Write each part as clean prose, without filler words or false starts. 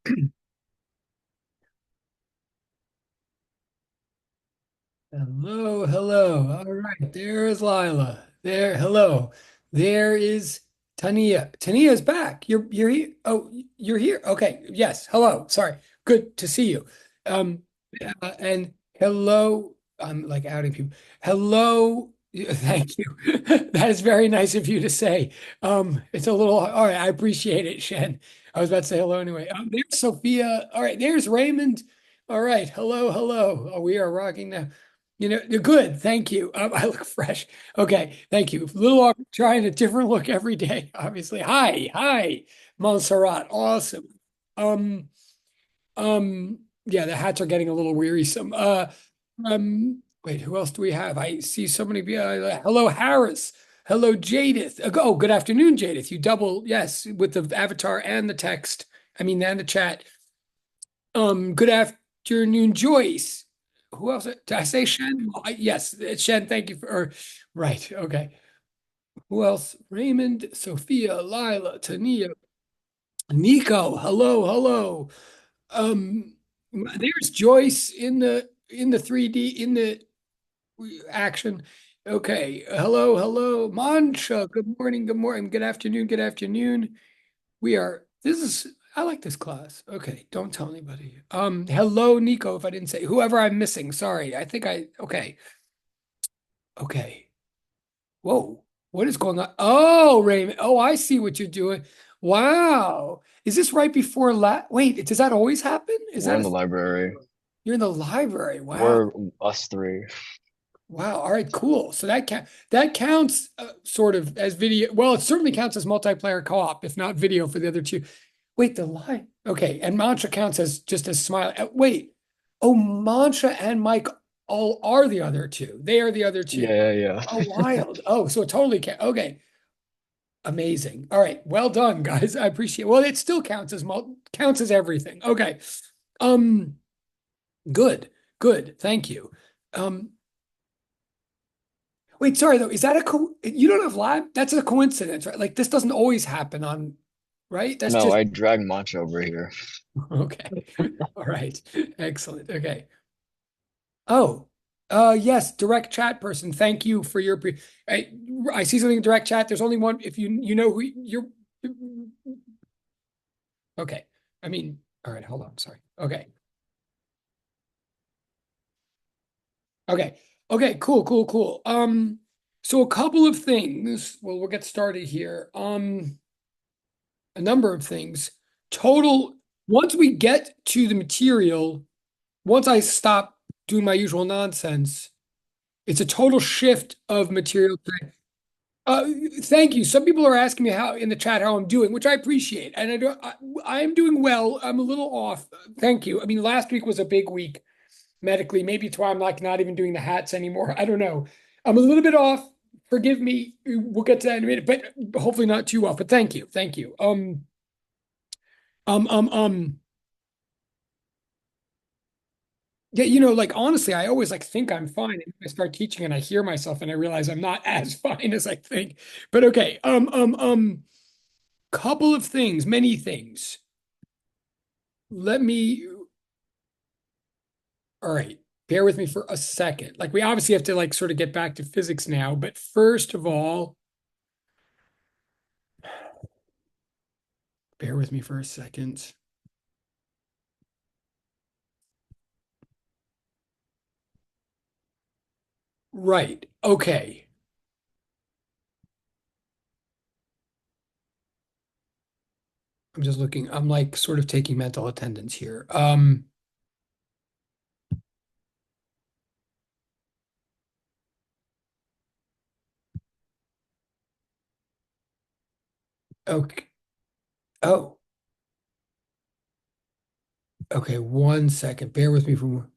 Hello, hello. All right, there is Lila. There, hello. There is Tania. Tania is back. You're here. Oh, you're here. Okay. Yes. Hello. Sorry. Good to see you. Um, and hello. I'm like outing people. Hello. Thank you. That is very nice of you to say. It's a little, all right. I appreciate it, Shen. I was about to say hello anyway. There's Sophia. All right. There's Raymond. All right. Hello, hello. Oh, we are rocking now. You're good. Thank you. I look fresh. Okay. Thank you. A little awkward trying a different look every day, obviously. Hi, Montserrat. Awesome. Um, yeah, the hats are getting a little wearisome. Wait, who else do we have? I see so many. Hello, Harris. Hello, Jadith. Oh, good afternoon, Jadith. You double, yes, with the avatar and the text. I mean, and the chat. Good afternoon, Joyce. Who else? Did I say Shen? Yes, it's Shen. Thank you right. Okay. Who else? Raymond, Sophia, Lila, Tania, Nico. Hello, hello. There's Joyce in the 3D in the action. Okay. Hello, hello. Mancha. Good morning, good morning. Good afternoon, good afternoon. This is, I like this class. Okay, don't tell anybody. Hello, Nico, if I didn't say, whoever I'm missing, sorry. Okay, okay. Whoa, what is going on? Oh, Raymond. Oh, I see what you're doing. Wow. Is this right before wait, does that always happen? We're in the library. You're in the library. Wow. We're us three. Wow. All right, cool. So that counts sort of as video. Well, it certainly counts as multiplayer co-op, if not video for the other two. Wait, the lie. Okay, and Mantra counts as just as smile. Wait. Oh, Mantra and Mike all are the other two. They are the other two. Yeah, yeah, Oh, yeah. wild. Oh, so it totally okay. Amazing. All right. Well done, guys. I appreciate it. Well, it still counts as everything. Okay. Um, good. Good. Thank you. Um, Wait, sorry though. Is that you don't have live? That's a coincidence, right? Like this doesn't always happen on, right? That's No, just I dragged Mancha over here. okay. All right. Excellent. Okay. Oh, yes, direct chat person. Thank you for your I see something in direct chat. There's only one if you know who you're okay. I mean, all right, hold on. Sorry. Okay. Okay. Okay, cool, cool, cool. So a couple of things. Well, we'll get started here. A number of things. Total, once we get to the material, once I stop doing my usual nonsense, it's a total shift of material. Uh, Thank you. Some people are asking me how in the chat how I'm doing, which I appreciate, and I am doing well. I'm a little off. Thank you. I mean, last week was a big week medically. Maybe it's why I'm like not even doing the hats anymore. I don't know. I'm a little bit off. Forgive me. We'll get to that in a minute, but hopefully not too off. But thank you. Thank you. Um, um, um. Yeah, like honestly, I always like think I'm fine. And I start teaching and I hear myself and I realize I'm not as fine as I think. But okay. Couple of things, many things. Let me, all right, bear with me for a second. Like we obviously have to like sort of get back to physics now, but first of all, bear with me for a second. Right. Okay. I'm just looking. I'm like sort of taking mental attendance here. Okay. Oh, okay. One second. Bear with me for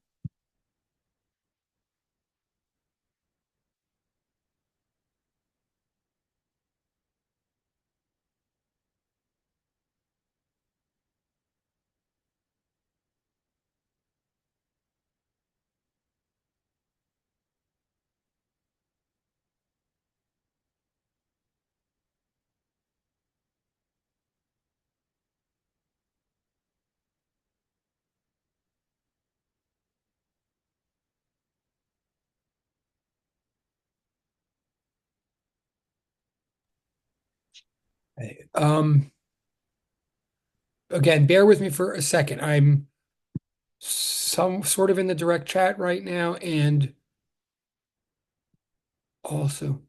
Okay. Again, bear with me for a second. I'm some sort of in the direct chat right now, and also,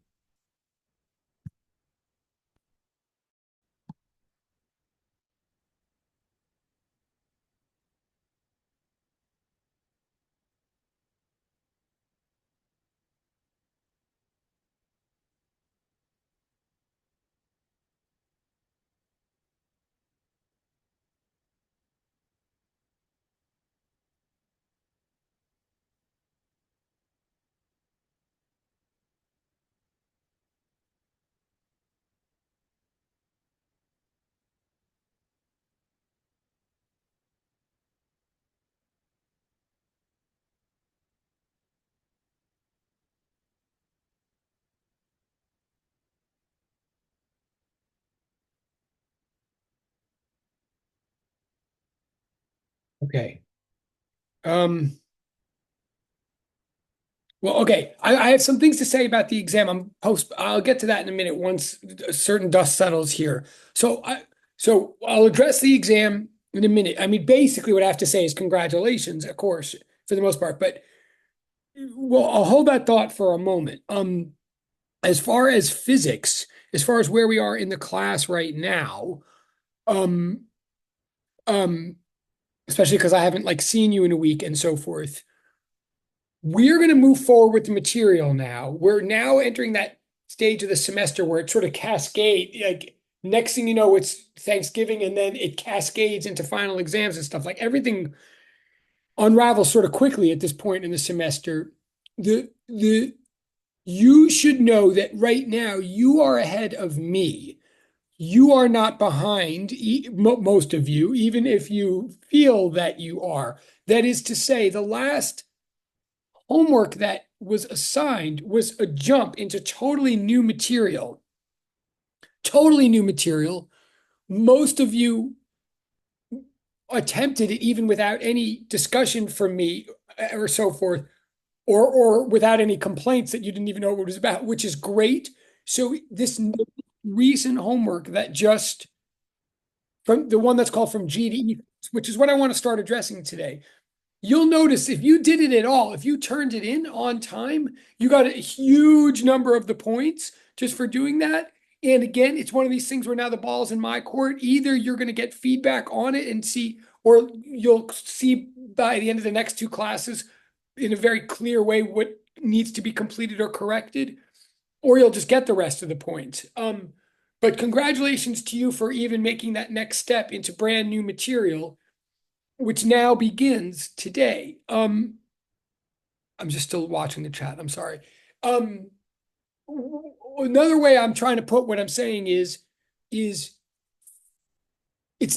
okay. Um, well, okay. I have some things to say about the exam. I'll get to that in a minute once a certain dust settles here. So I'll address the exam in a minute. I mean, basically, what I have to say is congratulations, of course, for the most part. But well, I'll hold that thought for a moment. As far as physics, as far as where we are in the class right now, um, um, especially because I haven't like seen you in a week and so forth. We're going to move forward with the material now. We're now entering that stage of the semester where it sort of cascade. Like next thing you know, it's Thanksgiving, and then it cascades into final exams and stuff. Like everything unravels sort of quickly at this point in the semester. The You should know that right now you are ahead of me. You are not behind, most of you, even if you feel that you are. That is to say, the last homework that was assigned was a jump into totally new material. Totally new material. Most of you attempted it even without any discussion from me or so forth, or without any complaints that you didn't even know what it was about, which is great. So this recent homework that just from the one that's called from G to E, which is what I want to start addressing today. You'll notice if you did it at all, if you turned it in on time, you got a huge number of the points just for doing that. And again, it's one of these things where now the ball's in my court. Either you're going to get feedback on it and see, or you'll see by the end of the next two classes in a very clear way what needs to be completed or corrected, or you'll just get the rest of the points. But congratulations to you for even making that next step into brand new material, which now begins today. I'm just still watching the chat. I'm sorry. Um, Another way I'm trying to put what I'm saying is it's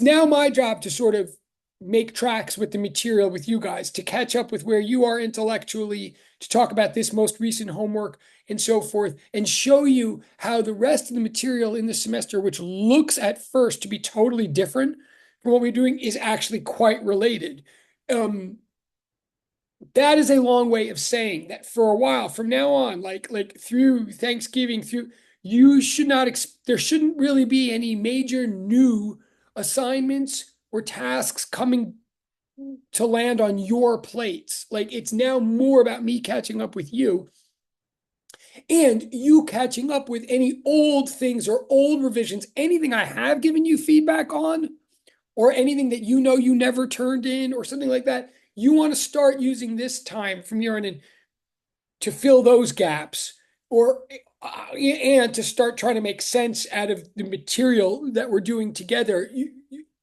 now my job to sort of make tracks with the material with you guys to catch up with where you are intellectually, to talk about this most recent homework and so forth, and show you how the rest of the material in the semester, which looks at first to be totally different from what we're doing, is actually quite related. Um, that is a long way of saying that for a while from now on, like through Thanksgiving, through you should not there shouldn't really be any major new assignments or tasks coming to land on your plates. Like it's now more about me catching up with you and you catching up with any old things or old revisions, anything I have given you feedback on, or anything that you know you never turned in, or something like that. You want to start using this time from here on in to fill those gaps, or and to start trying to make sense out of the material that we're doing together.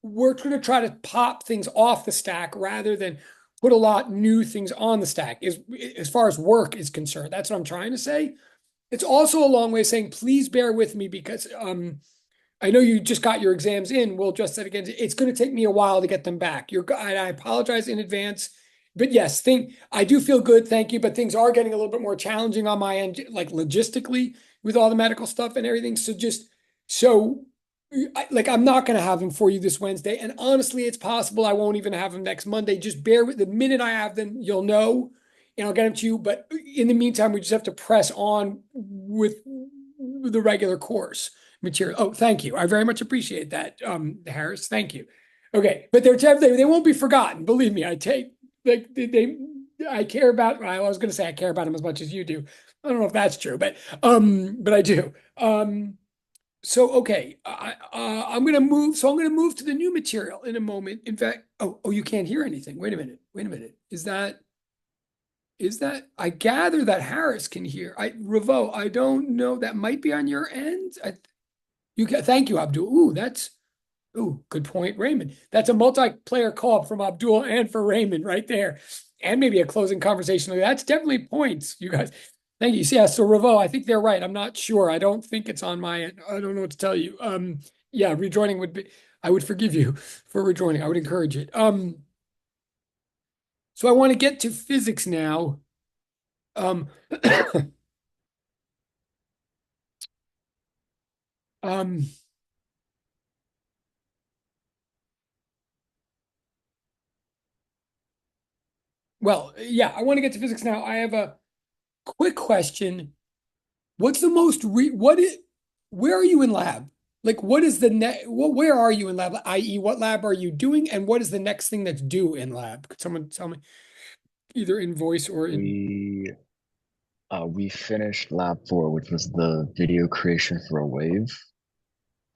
We're going to try to pop things off the stack rather than put a lot new things on the stack. As far as work is concerned, that's what I'm trying to say. It's also a long way of saying, please bear with me because I know you just got your exams in. We'll address that again. It's going to take me a while to get them back. I apologize in advance. But yes, I do feel good, thank you. But things are getting a little bit more challenging on my end, like logistically with all the medical stuff and everything. So like I'm not going to have them for you this Wednesday. And honestly, it's possible I won't even have them next Monday. Just bear with the minute I have them, you'll know, and I'll get them to you. But in the meantime, we just have to press on with the regular course. material. Oh, thank you. I very much appreciate that, Harris. Thank you. Okay, but they won't be forgotten. Believe me, I take like they I care about. I was going to say I care about them as much as you do. I don't know if that's true, but I do. So okay, I'm going to move. So I'm going to move to the new material in a moment. In fact, oh, you can't hear anything. Wait a minute. Wait a minute. Is that I gather that Harris can hear. Revo, I don't know. That might be on your end. You can thank you, Abdul. Good point, Raymond. That's a multiplayer call from Abdul and for Raymond right there. And maybe a closing conversation. That's definitely points, you guys. Thank you. Yeah, so Revo, I think they're right. I'm not sure. I don't think it's on my end. I don't know what to tell you. Yeah, rejoining would be I would forgive you for rejoining. I would encourage it. So I want to get to physics now. Um, um, well, yeah, I want to get to physics now. I have a quick question. What's the most re what is where are you in lab? Like what is the net where are you in lab? I.e., what lab are you doing and what is the next thing that's due in lab? Could someone tell me either in voice or in We we finished lab 4, which was the video creation for a wave.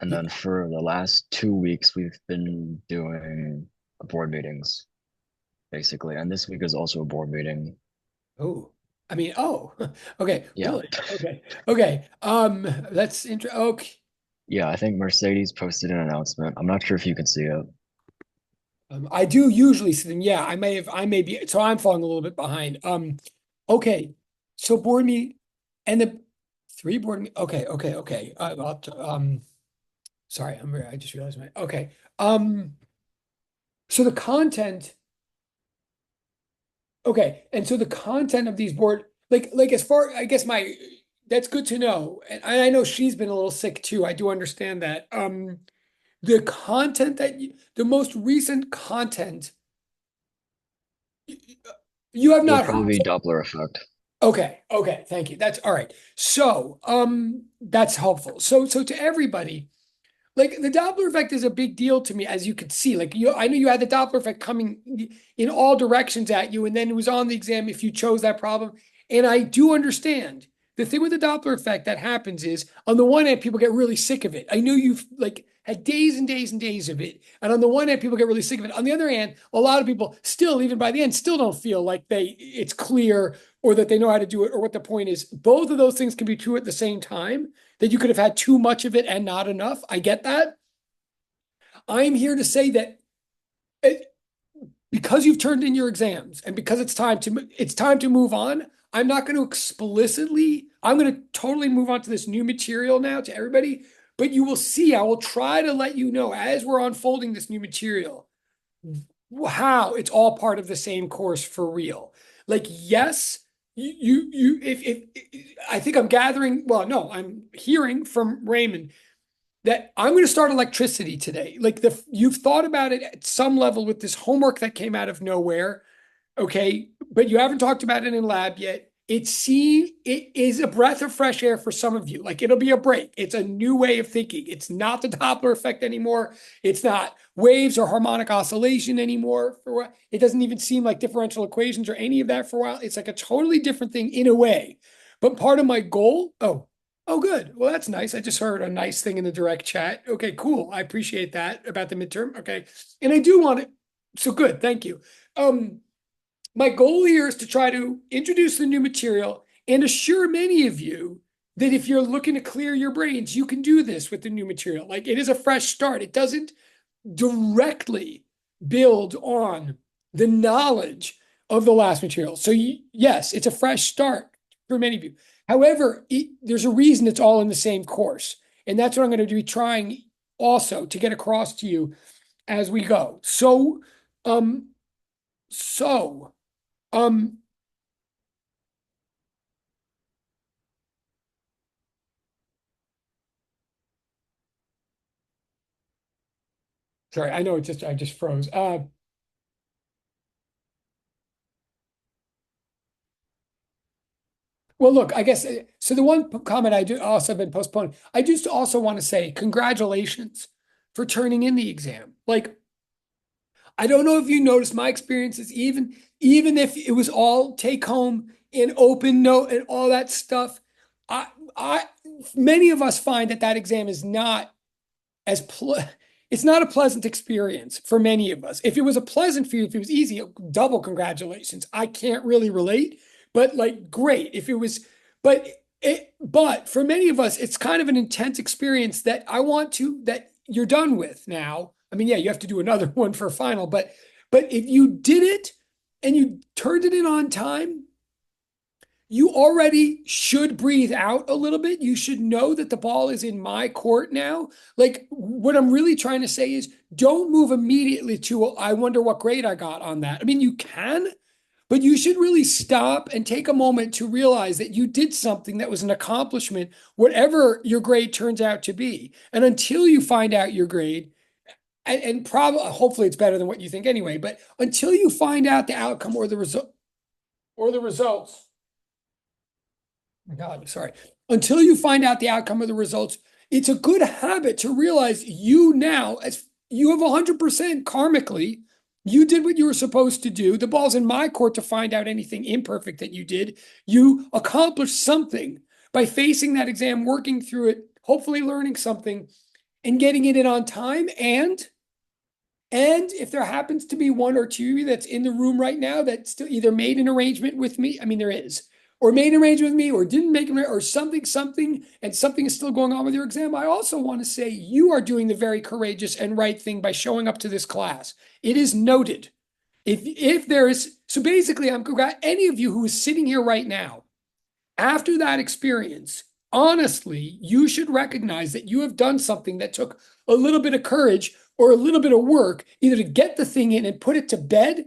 And then yeah. for the last 2 weeks, we've been doing board meetings, basically. And this week is also a board meeting. Oh. I mean, oh. Okay, Yeah. really? Okay. Okay. That's okay. Yeah, I think Mercedes posted an announcement. I'm not sure if you can see it. I do usually see them. Yeah, I may be so I'm falling a little bit behind. Okay. So board me and the three board me. Okay. Sorry, I just realized my okay. So the content, okay, and so the content of these board, like as far, I guess my that's good to know. And I know she's been a little sick too. I do understand that. The content the most recent content you have It'll not heard. probably be Doppler effect. Okay, thank you. That's all right. So, that's helpful. So to everybody. Like the Doppler effect is a big deal to me, as you could see. I know you had the Doppler effect coming in all directions at you, and then it was on the exam if you chose that problem. And I do understand the thing with the Doppler effect that happens is, on the one hand, people get really sick of it. I know you've like had days and days and days of it, and on the one hand, people get really sick of it. On the other hand, a lot of people still, even by the end, still don't feel like it's clear or that they know how to do it or what the point is. Both of those things can be true at the same time that you could have had too much of it and not enough. I get that. I'm here to say that it, because you've turned in your exams and because it's time to move on. I'm not going to explicitly. I'm going to totally move on to this new material now to everybody. But you will see. I will try to let you know as we're unfolding this new material how it's all part of the same course for real. Like yes, if I think I'm gathering. Well, no, I'm hearing from Raymond that I'm going to start electricity today. Like you've thought about it at some level with this homework that came out of nowhere, okay, but you haven't talked about it in lab yet. It is a breath of fresh air for some of you. Like it'll be a break. It's a new way of thinking. It's not the Doppler effect anymore. It's not waves or harmonic oscillation anymore. It doesn't even seem like differential equations or any of that for a while. It's like a totally different thing in a way. But part of my goal, oh, good. Well, that's nice. I just heard a nice thing in the direct chat. Okay, cool. I appreciate that about the midterm. Okay. And I do want it. So good. Thank you. Um, my goal here is to try to introduce the new material and assure many of you that if you're looking to clear your brains, you can do this with the new material. Like it is a fresh start. It doesn't directly build on the knowledge of the last material. So yes, it's a fresh start for many of you. However, there's a reason it's all in the same course. And that's what I'm going to be trying also to get across to you as we go. Um, so, um, sorry, I know I just froze. Well, look, I guess so. The one comment I do also have been postponed. I just also want to say congratulations for turning in the exam. Like, I don't know if you noticed my experiences, even if it was all take home and open note and all that stuff. I, I, many of us find that that exam is not as it's not a pleasant experience for many of us. If it was a pleasant for you, if it was easy, double congratulations. I can't really relate, but like great. If it was, but but for many of us, it's kind of an intense experience that I want to that you're done with now. I mean, yeah, you have to do another one for a final, but if you did it and you turned it in on time, you already should breathe out a little bit. You should know that the ball is in my court now. Like, what I'm really trying to say is don't move immediately to, I wonder what grade I got on that. I mean, you can, but you should really stop and take a moment to realize that you did something that was an accomplishment, whatever your grade turns out to be. And until you find out your grade, and probably, hopefully it's better than what you think anyway, but until you find out the outcome or the results, my God, sorry. Until you find out the outcome of the results, it's a good habit to realize you now, as you have 100% karmically, you did what you were supposed to do. The ball's in my court to find out anything imperfect that you did. You accomplished something by facing that exam, working through it, hopefully learning something and getting it in on time. And if there happens to be one or two that's in the room right now that still either made an arrangement with me, I mean, there is, or made an arrangement with me, or didn't make an or something, and something is still going on with your exam, I also want to say you are doing the very courageous and right thing by showing up to this class. It is noted. If there is, so basically, I'm any of you who is sitting here right now after that experience, honestly, you should recognize that you have done something that took a little bit of courage or a little bit of work, either to get the thing in and put it to bed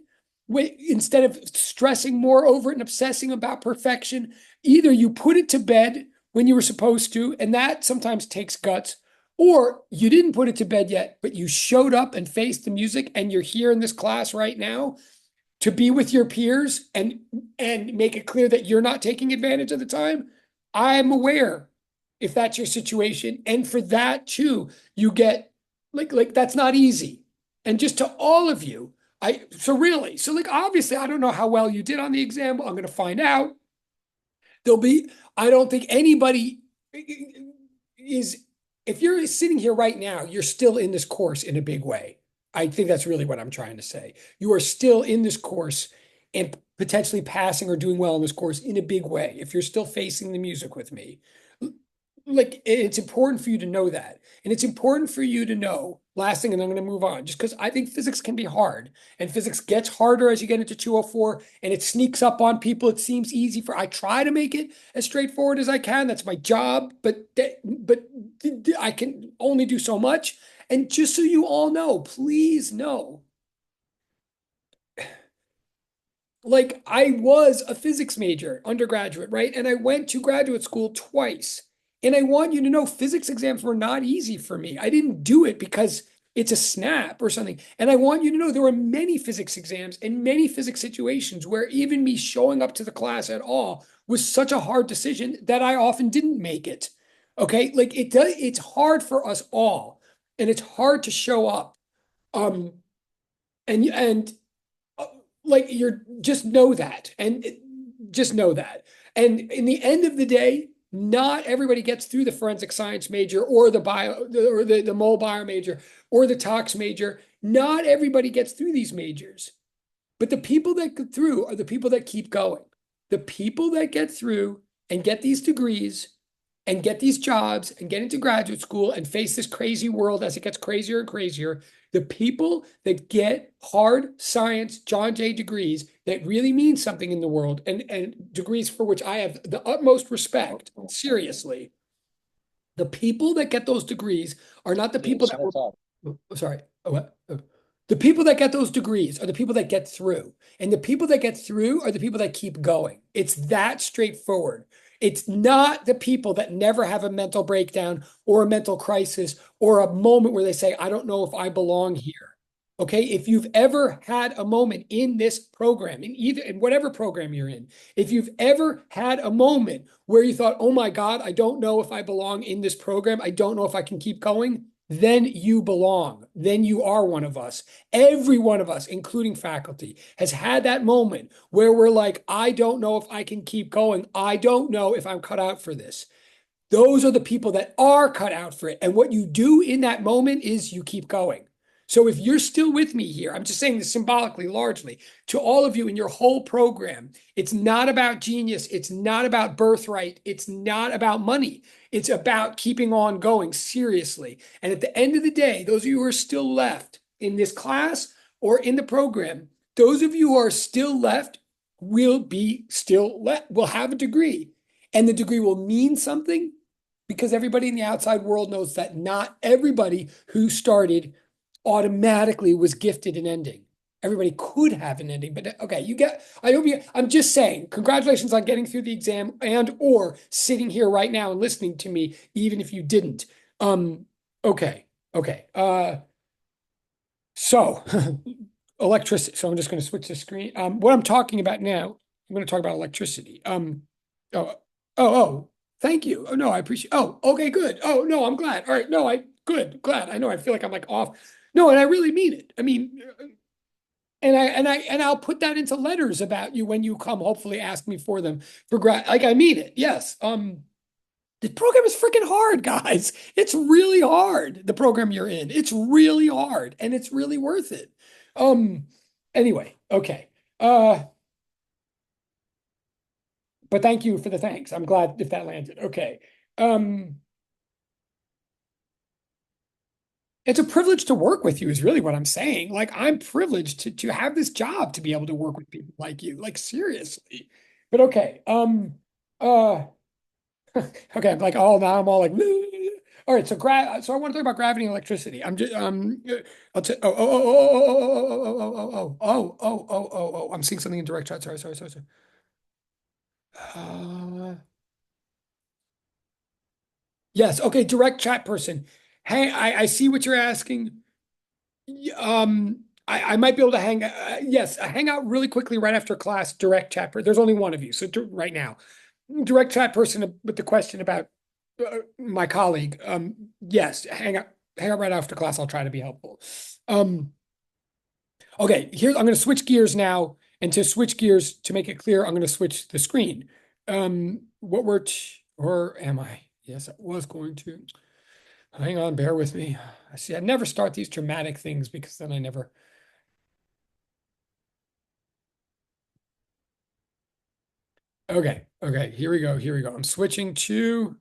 instead of stressing more over it and obsessing about perfection. Either you put it to bed when you were supposed to, and that sometimes takes guts, or you didn't put it to bed yet, but you showed up and faced the music and you're here in this class right now to be with your peers and make it clear that you're not taking advantage of the time. I'm aware if that's your situation, and for that too, you get like that's not easy. And just to all of you, I so really so like obviously I don't know how well you did on the exam. I'm going to find out. There'll be I don't think anybody is if you're sitting here right now, you're still in this course in a big way. I think that's really what I'm trying to say. You are still in this course and potentially passing or doing well in this course in a big way. If you're still facing the music with me, like it's important for you to know that. And it's important for you to know, last thing, and I'm going to move on, just because I think physics can be hard and physics gets harder as you get into 204 and it sneaks up on people. It seems easy I try to make it as straightforward as I can. That's my job, but I can only do so much. And just so you all know, please know, like I was a physics major, undergraduate, right? And I went to graduate school twice. And I want you to know physics exams were not easy for me. I didn't do it because it's a snap or something. And I want you to know there were many physics exams and many physics situations where even me showing up to the class at all was such a hard decision that I often didn't make it. Okay? Like it's hard for us all. And it's hard to show up. Um and uh, like you're just know that just know that. And in the end of the day, not everybody gets through the forensic science major or the bio or the mole bio major or the tox major. Not everybody gets through these majors, but the people that get through are the people that keep going. The people that get through and get these degrees and get these jobs and get into graduate school and face this crazy world as it gets crazier and crazier. The people that get hard science John Jay degrees that really mean something in the world and degrees for which I have the utmost respect, seriously, the people that get those degrees are not the people that were, sorry, what? The people that get those degrees are the people that get through. And the people that get through are the people that keep going. It's that straightforward. It's not the people that never have a mental breakdown or a mental crisis or a moment where they say, I don't know if I belong here. Okay, if you've ever had a moment in this program, in whatever program you're in, if you've ever had a moment where you thought, oh my God, I don't know if I belong in this program, I don't know if I can keep going, then you belong. Then you are one of us. Every one of us, including faculty, has had that moment where we're like, I don't know if I can keep going. I don't know if I'm cut out for this. Those are the people that are cut out for it. And what you do in that moment is you keep going. So if you're still with me here, I'm just saying this symbolically, largely, to all of you in your whole program, it's not about genius. It's not about birthright. It's not about money. It's about keeping on going seriously. And at the end of the day, those of you who are still left in this class or in the program, those of you who are still left will be still left, will have a degree. And the degree will mean something because everybody in the outside world knows that not everybody who started automatically was gifted an ending. Everybody could have an ending, but okay, I hope I'm just saying, congratulations on getting through the exam and or sitting here right now and listening to me, even if you didn't. Um, okay, okay. So electricity. So I'm just going to switch the screen. What I'm talking about now, I'm going to talk about electricity. Oh, oh, thank you. Oh no, I appreciate. Oh, okay, good. Oh no, I'm glad. All right, no, glad. I know. I feel like I'm like off. No, and I really mean it. I mean, and I'll put that into letters about you when you come. Hopefully, ask me for them for grad. Like I mean it. Yes. The program is freaking hard, guys. It's really hard. The program you're in. It's really hard, and it's really worth it. Um. Anyway, okay. But thank you for the thanks. I'm glad if that landed. Okay. Um, it's a privilege to work with you, is really what I'm saying. Like, I'm privileged to have this job to be able to work with people like you. Like, seriously. But okay. Uh, okay, I'm like, oh, now I'm all like, all right. So I want to talk about gravity and electricity. I'm just I'll t I'm seeing something in direct chat. Sorry. Uh, yes, okay, direct chat person. Hey, I see what you're asking. I might be able to yes, hang out really quickly right after class, direct chat. There's only one of you, so right now, direct chat person with the question about my colleague. Yes, hang out right after class. I'll try to be helpful. Um, okay, here I'm going to switch gears now, and to switch gears to make it clear, I'm going to switch the screen. What were or am I? Yes, I was going to. Hang on, bear with me. I see. I never start these dramatic things because then I never. Okay. Here we go. I'm switching to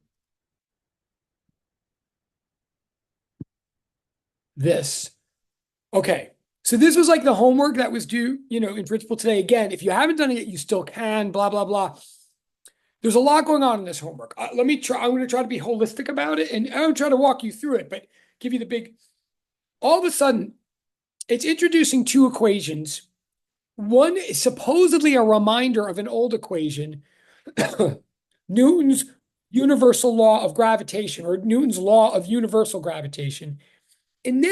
this. Okay. So this was like the homework that was due, in principle today. Again, if you haven't done it yet, you still can, blah, blah, blah. There's a lot going on in this homework. Let me try. I'm going to try to be holistic about it and I'll try to walk you through it, but give you the big. All of a sudden, it's introducing two equations. One is supposedly a reminder of an old equation, Newton's universal law of gravitation or Newton's law of universal gravitation. And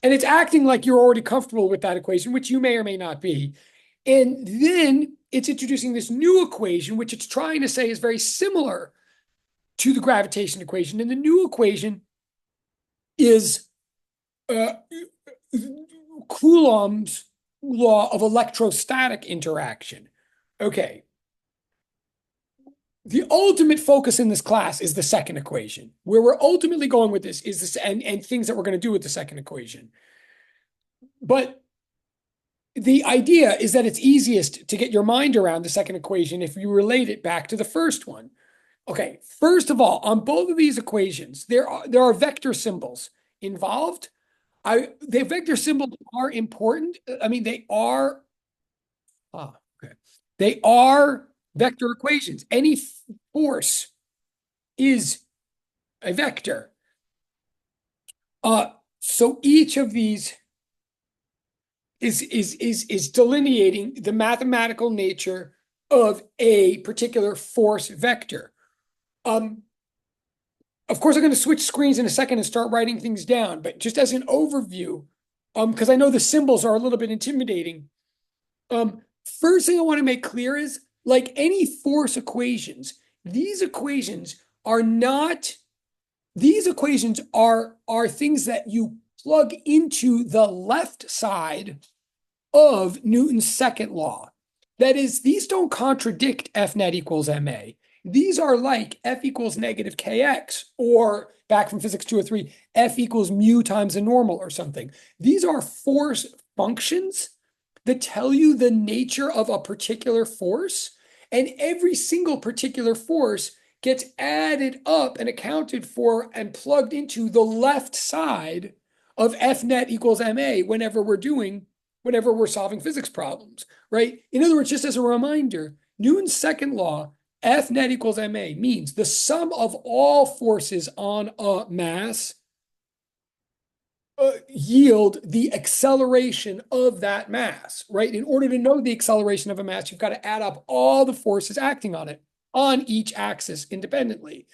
it's acting like you're already comfortable with that equation, which you may or may not be. And then it's introducing this new equation, which it's trying to say is very similar to the gravitation equation. And the new equation is uh, Coulomb's law of electrostatic interaction. Okay. The ultimate focus in this class is the second equation. Where we're ultimately going with this is this and things that we're going to do with the second equation. But the idea is that it's easiest to get your mind around the second equation if you relate it back to the first one. Okay, first of all, on both of these equations, there are vector symbols involved. The vector symbols are important. I mean, they are okay. They are vector equations. Any force is a vector. So each of these is delineating the mathematical nature of a particular force vector. Of course, I'm going to switch screens in a second and start writing things down, but just as an overview, because I know the symbols are a little bit intimidating. First thing I want to make clear is like any force equations, these equations are not, these equations are things that you plug into the left side of Newton's second law. That is, these don't contradict F net equals ma. These are like F equals negative kx, or back from physics 203, F equals mu times the normal or something. These are force functions that tell you the nature of a particular force, and every single particular force gets added up and accounted for and plugged into the left side of F net equals ma whenever we're solving physics problems, right? In other words, just as a reminder, Newton's second law, F net equals ma, means the sum of all forces on a mass yield the acceleration of that mass, right? In order to know the acceleration of a mass, you've got to add up all the forces acting on it on each axis independently.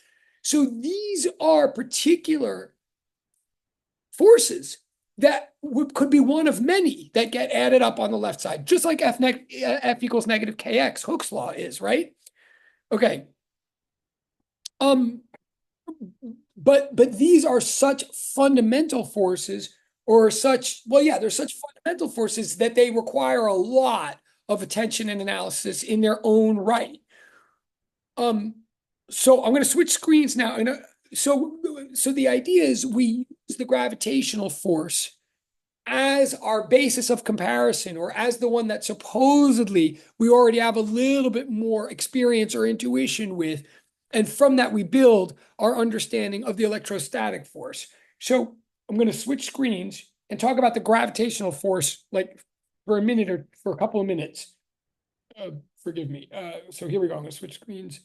So these are particular forces that could be one of many that get added up on the left side, just like F equals negative kx, Hooke's law is, right? Okay. Um, but these are such fundamental forces, or such, well, yeah, they're such fundamental forces that they require a lot of attention and analysis in their own right. Um, so I'm going to switch screens now. And so the idea is we use the gravitational force as our basis of comparison, or as the one that supposedly we already have a little bit more experience or intuition with. And from that, we build our understanding of the electrostatic force. So I'm going to switch screens and talk about the gravitational force, like for a minute or for a couple of minutes. Forgive me. So here we go. I'm going to switch screens.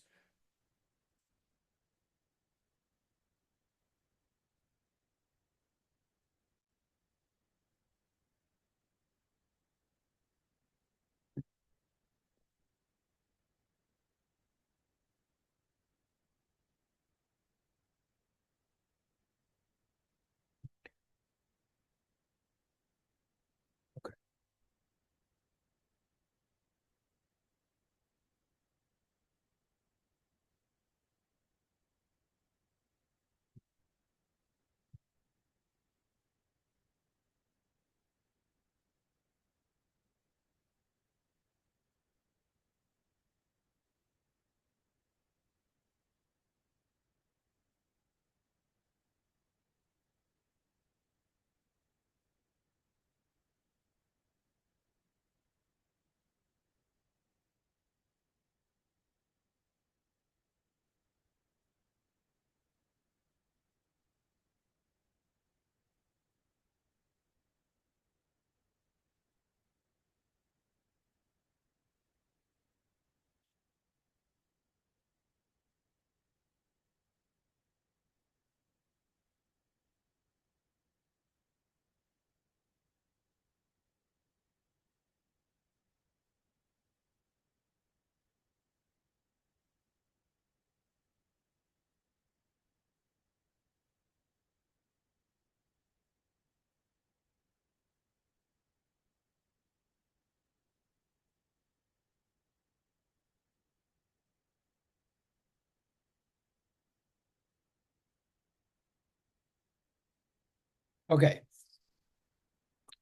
Okay.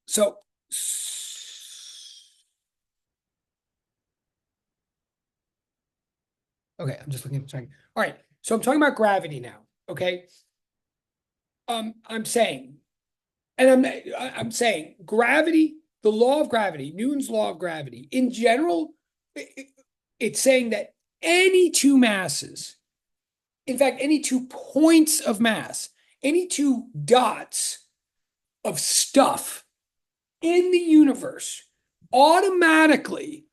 So, okay, I'm just looking at something. All right. So I'm talking about gravity now. Okay. I'm saying, and I'm saying gravity, the law of gravity, Newton's law of gravity, in general, it's saying that any two masses, in fact, any 2 points of mass, any two dots of stuff in the universe automatically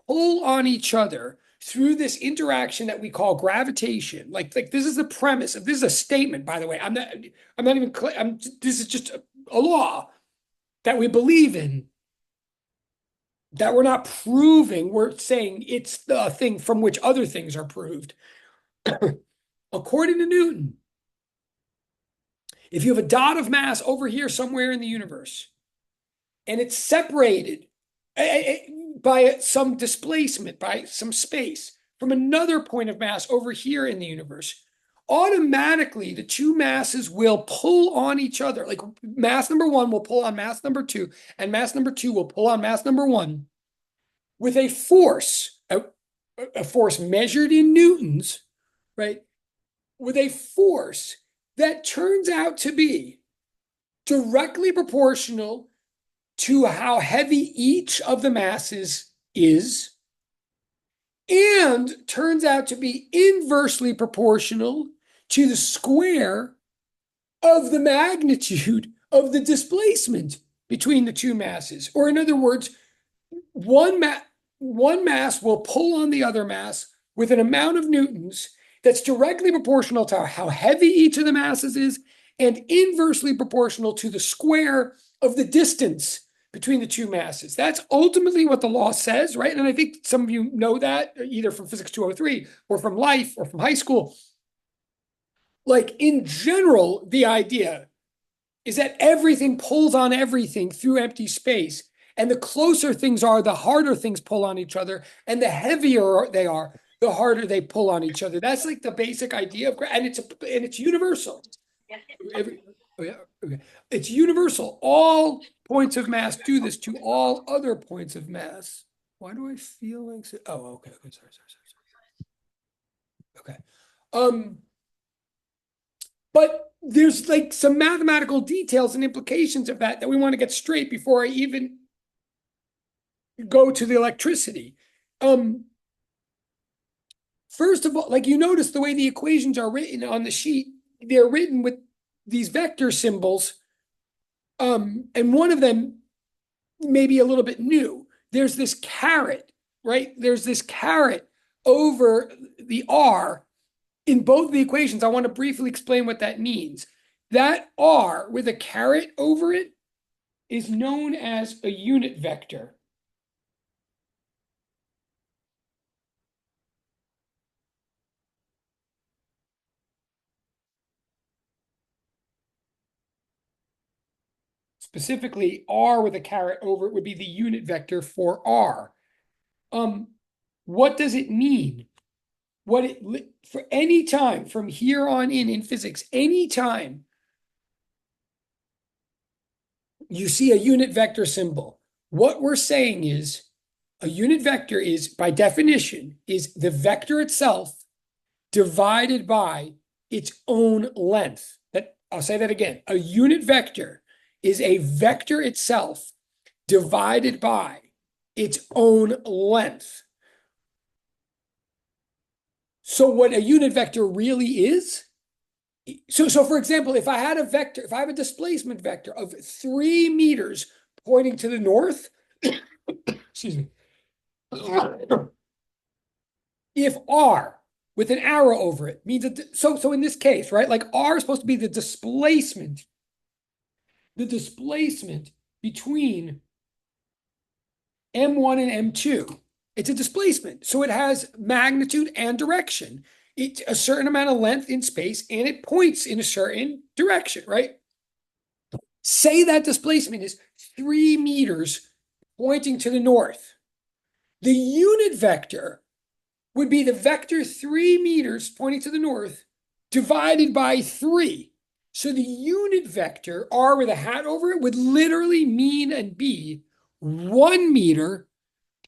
pull on each other through this interaction that we call gravitation. Like this is the premise of this is a statement, by the way. I'm not even this is just a law that we believe in, that we're not proving. We're saying it's the thing from which other things are proved. According to Newton, if you have a dot of mass over here somewhere in the universe, and it's separated by some displacement, by some space from another point of mass over here in the universe, automatically the two masses will pull on each other. Like mass number one will pull on mass number two, and mass number two will pull on mass number one with a force, a force measured in newtons, right? With a force that turns out to be directly proportional to how heavy each of the masses is, and turns out to be inversely proportional to the square of the magnitude of the displacement between the two masses. Or in other words, one mass will pull on the other mass with an amount of newtons that's directly proportional to how heavy each of the masses is and inversely proportional to the square of the distance between the two masses. That's ultimately what the law says, right? And I think some of you know that either from Physics 203 or from life or from high school. Like in general, the idea is that everything pulls on everything through empty space. And the closer things are, the harder things pull on each other. And the heavier they are, the harder they pull on each other. That's like the basic idea of gravity. And it's universal. It's universal. All points of mass do this to all other points of mass. Why do I feel like oh, okay. Sorry. Okay. But there's like some mathematical details and implications of that we want to get straight before I even go to the electricity. First of all, like you notice the way the equations are written on the sheet, they're written with these vector symbols. And one of them may be a little bit new. There's this caret, right? There's this caret over the R in both the equations. I want to briefly explain what that means. That R with a caret over it is known as a unit vector. Specifically, R with a caret over it would be the unit vector for R. What does it mean? For any time from here on in physics, any time you see a unit vector symbol, what we're saying is a unit vector is, by definition, is the vector itself divided by its own length. I'll say that again. A unit vector is a vector itself divided by its own length. So what a unit vector really is, so for example, if I have a displacement vector of 3 meters pointing to the north, excuse me, if R with an arrow over it means that, so in this case, right, like R is supposed to be the displacement between M1 and M2. It's a displacement. So it has magnitude and direction. It's a certain amount of length in space and it points in a certain direction, right? Say that displacement is 3 meters pointing to the north. The unit vector would be the vector 3 meters pointing to the north divided by 3. So the unit vector, R with a hat over it, would literally mean and be 1 meter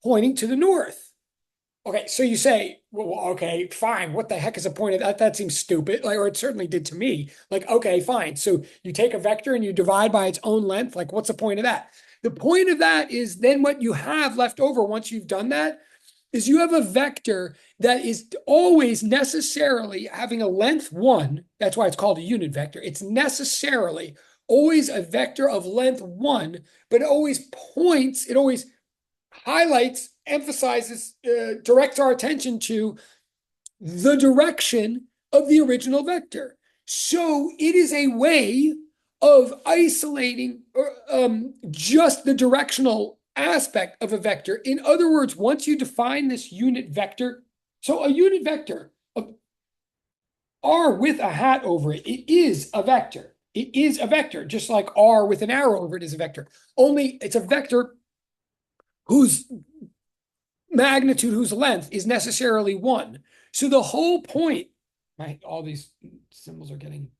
pointing to the north. Okay, so you say, well, okay, fine. What the heck is the point of that? That seems stupid. Like, or it certainly did to me. Like, okay, fine. So you take a vector and you divide by its own length. Like, what's the point of that? The point of that is then what you have left over once you've done that is you have a vector that is always necessarily having a length 1. That's why it's called a unit vector. It's necessarily always a vector of length 1, but it always highlights, emphasizes, directs our attention to the direction of the original vector. So it is a way of isolating just the directional aspect of a vector. In other words, once you define this unit vector, so a unit vector of R with a hat over it, it is a vector. It is a vector, just like R with an arrow over it is a vector. Only it's a vector whose magnitude, whose length is necessarily one. So the whole point, all these symbols are getting.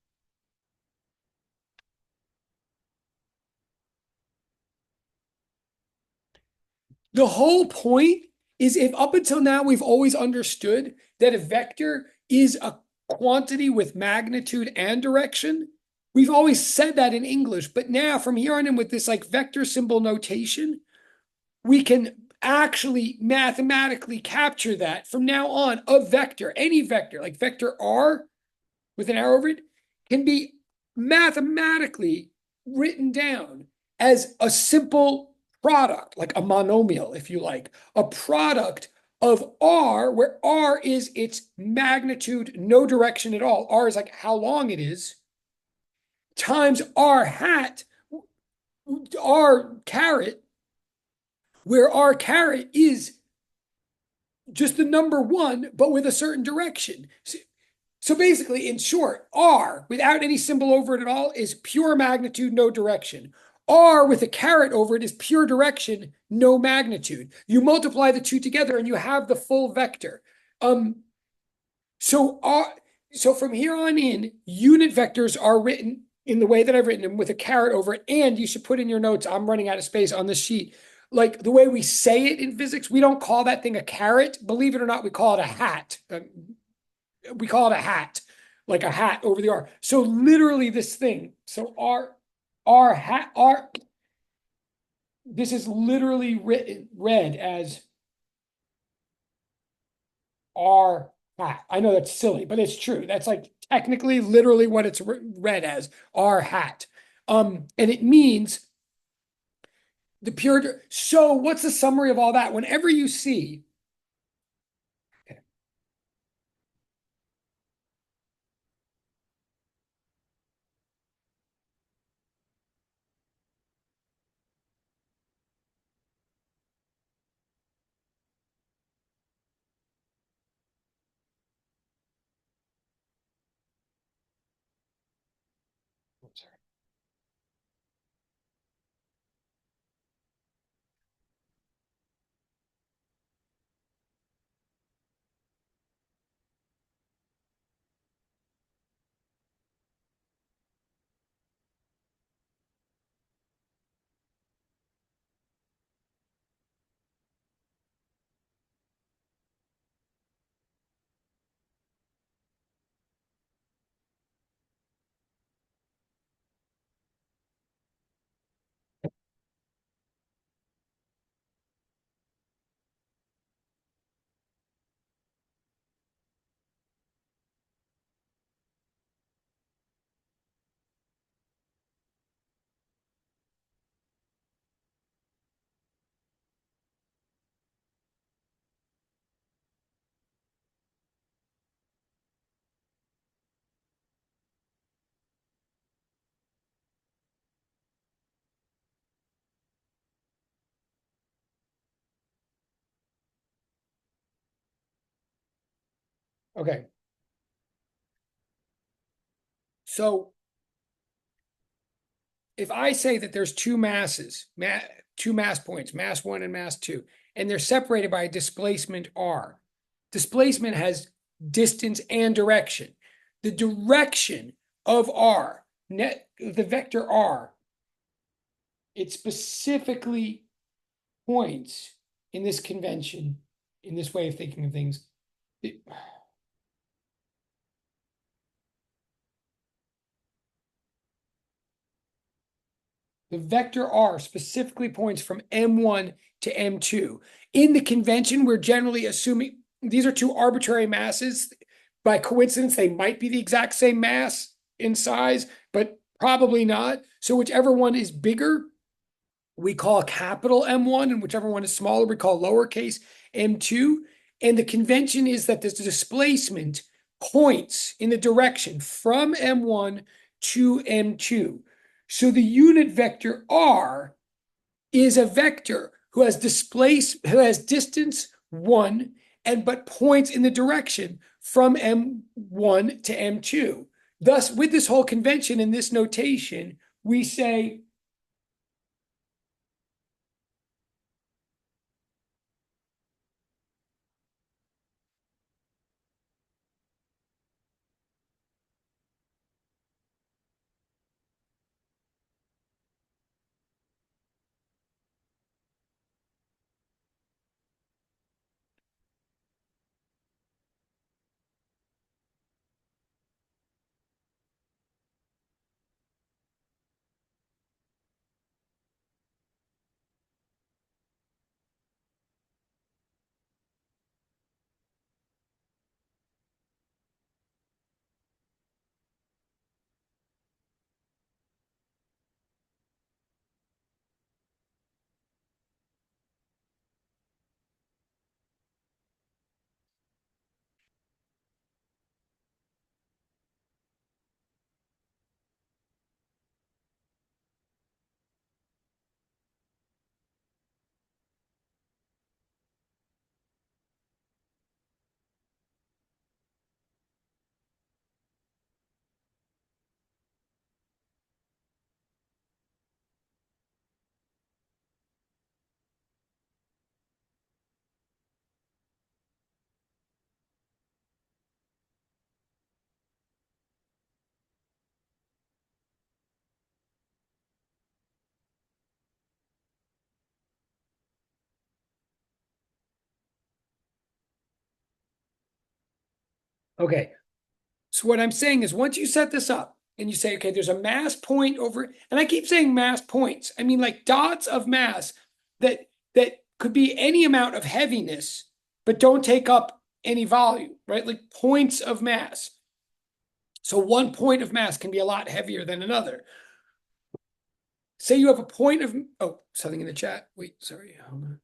The whole point is if up until now we've always understood that a vector is a quantity with magnitude and direction, we've always said that in English. But now from here on in with this like vector symbol notation, we can actually mathematically capture that from now on. A vector, any vector, like vector R with an arrow over it, can be mathematically written down as a simple product, like a monomial, if you like, a product of R, where R is its magnitude, no direction at all. R is like how long it is, times R hat, R caret, where R caret is just the number one, but with a certain direction. So basically, in short, R without any symbol over it at all is pure magnitude, no direction. R with a caret over it is pure direction, no magnitude. You multiply the two together and you have the full vector. Um, so R, so from here on in, unit vectors are written in the way that I've written them with a caret over it. And you should put in your notes, I'm running out of space on this sheet. Like the way we say it in physics, we don't call that thing a caret. Believe it or not, we call it a hat. We call it a hat, like a hat over the R. So literally this thing, so R hat, R, this is literally read as R hat. I know that's silly, but it's true. That's like technically literally what it's read as, R hat. And it means the pure. So what's the summary of all that? Whenever you see, okay, so if I say that there's two masses, two mass points, mass one and mass two, and they're separated by a displacement r, displacement has distance and direction. The direction of r, the vector r, it specifically points in this convention, in this way of thinking of things. The vector r specifically points from M1 to M2. In the convention, we're generally assuming these are two arbitrary masses. By coincidence, they might be the exact same mass in size, but probably not. So whichever one is bigger, we call capital M1, and whichever one is smaller, we call lowercase m2. And the convention is that this displacement points in the direction from M1 to M2. So the unit vector R is a vector who has distance 1 and but points in the direction from M1 to M2. thus, with this whole convention and this notation, we say okay. So what I'm saying is once you set this up and you say, okay, there's a mass point over, and I keep saying mass points. I mean like dots of mass that could be any amount of heaviness, but don't take up any volume, right? Like points of mass. So one point of mass can be a lot heavier than another. Say you have a point of, oh, something in the chat. Wait, sorry. Hold on.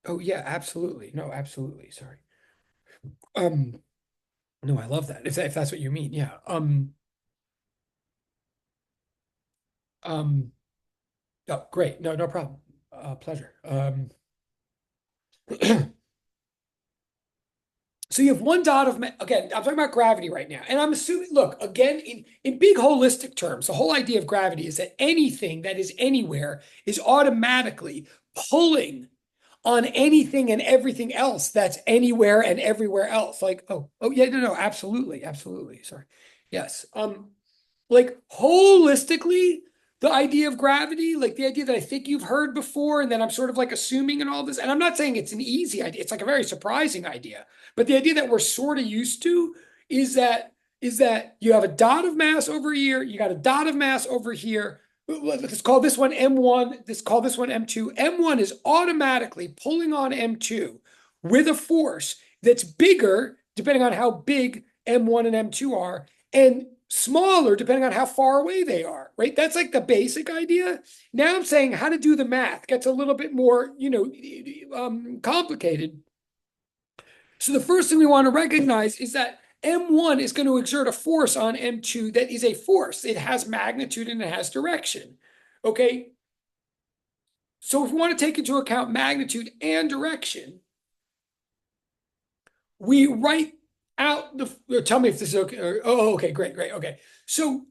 Oh yeah, absolutely. No, absolutely. Sorry. Um, no, I love that. If that's what you mean, yeah. Um, oh, great. No, no problem. Pleasure. So you have one dot of, again, I'm talking about gravity right now. And I'm assuming, look, again, in big holistic terms, the whole idea of gravity is that anything that is anywhere is automatically pulling on anything and everything else that's anywhere and everywhere else. Like, oh, yeah, no, no, absolutely, absolutely. Sorry. Yes. Like holistically, the idea of gravity, like the idea that I think you've heard before, and then I'm sort of like assuming and all this. And I'm not saying it's an easy idea, it's like a very surprising idea. But the idea that we're sort of used to is that you have a dot of mass over here, you got a dot of mass over here. Let's call this one M1, call this one M2. M1 is automatically pulling on M2 with a force that's bigger, depending on how big M1 and M2 are, and smaller depending on how far away they are, right? That's like the basic idea. Now I'm saying how to do the math gets a little bit more, complicated. So the first thing we want to recognize is that M1 is going to exert a force on M2 that is a force. It has magnitude and it has direction. Okay. So if we want to take into account magnitude and direction, we write out the, tell me if this is okay. Oh, okay, great, great. Okay. So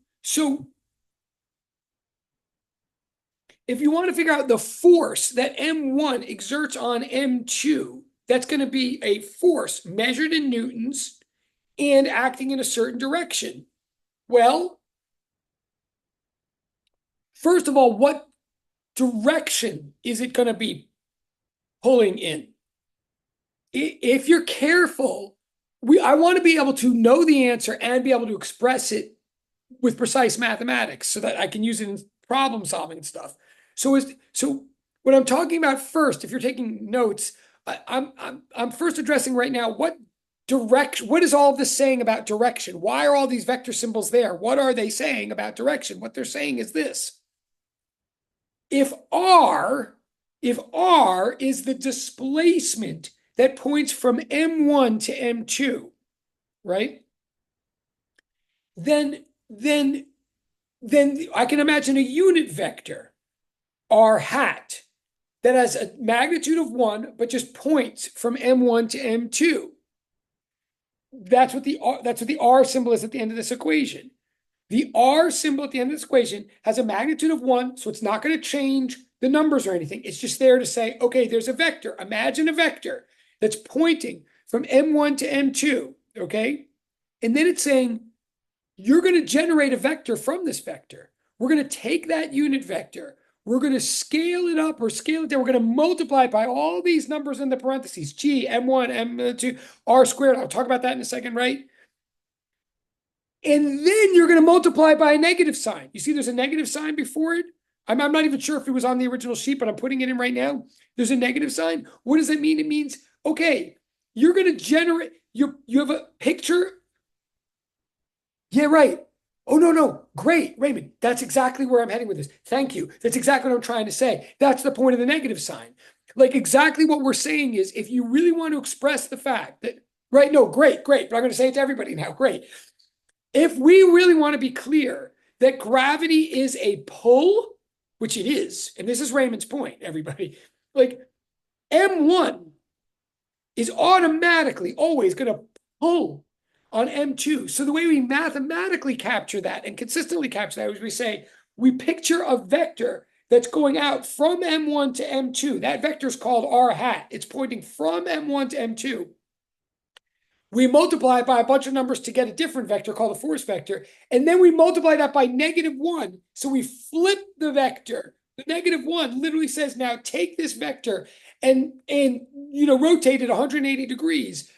if you want to figure out the force that M1 exerts on M2, that's going to be a force measured in newtons and acting in a certain direction. Well, first of all, what direction is it going to be pulling in? If you're careful, I want to be able to know the answer and be able to express it with precise mathematics so that I can use it in problem solving stuff. So what I'm talking about first, if you're taking notes, I'm first addressing right now what direction, what is all of this saying about direction? Why are all these vector symbols there? What are they saying about direction? What they're saying is this. If R, if R is the displacement that points from M1 to M2, right? Then I can imagine a unit vector, R hat, that has a magnitude of 1, but just points from M1 to M2. That's what the R symbol is at the end of this equation. The R symbol at the end of this equation has a magnitude of 1, so it's not going to change the numbers or anything. It's just there to say, okay, there's a vector. Imagine a vector that's pointing from M1 to M2, okay? And then it's saying, you're going to generate a vector from this vector. We're going to take that unit vector. We're going to scale it up or scale it down. We're going to multiply it by all these numbers in the parentheses, G, M1, M2, R squared. I'll talk about that in a second, right? And then you're going to multiply by a negative sign. You see there's a negative sign before it? I'm not even sure if it was on the original sheet, but I'm putting it in right now. There's a negative sign. What does it mean? It means, okay, you're going to generate, you have a picture. Yeah, right. Oh, no, no. Great, Raymond. That's exactly where I'm heading with this. Thank you. That's exactly what I'm trying to say. That's the point of the negative sign. Like exactly what we're saying is if you really want to express the fact that, right? No, great, great. But I'm going to say it to everybody now. Great. If we really want to be clear that gravity is a pull, which it is, and this is Raymond's point, everybody, like M1 is automatically always going to pull on M2. So the way we mathematically capture that and consistently capture that is we say, we picture a vector that's going out from M1 to M2. That vector is called R hat. It's pointing from M1 to M2. We multiply it by a bunch of numbers to get a different vector called a force vector. And then we multiply that by -1. So we flip the vector. The -1 literally says, now take this vector and rotate it 180 degrees.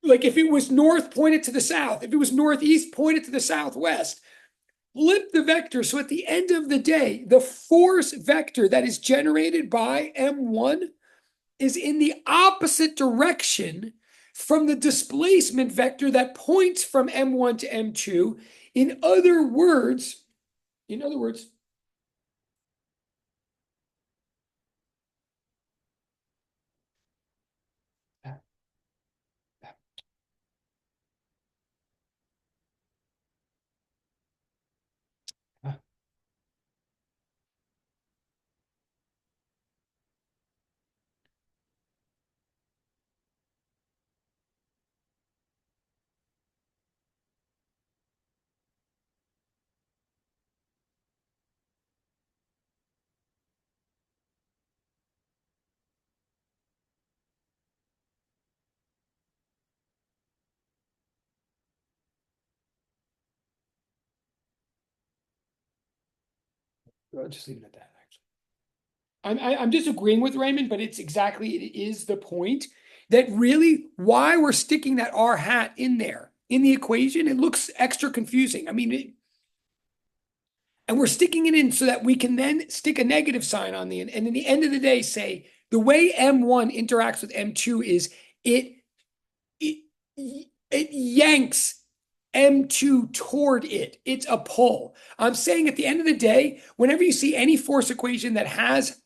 Like if it was north, point it to the south. If it was northeast, point it to the southwest. Flip the vector. So at the end of the day, the force vector that is generated by M1 is in the opposite direction from the displacement vector that points from M1 to M2. In other words, I'll just leave it at that, actually. I'm disagreeing with Raymond, but it is the point that really why we're sticking that R hat in there in the equation. It looks extra confusing. I mean, and we're sticking it in so that we can then stick a negative sign on the end. And in the end of the day, say the way M1 interacts with M2 is it it yanks M2 toward it. It's a pull. I'm saying at the end of the day, whenever you see any force equation that has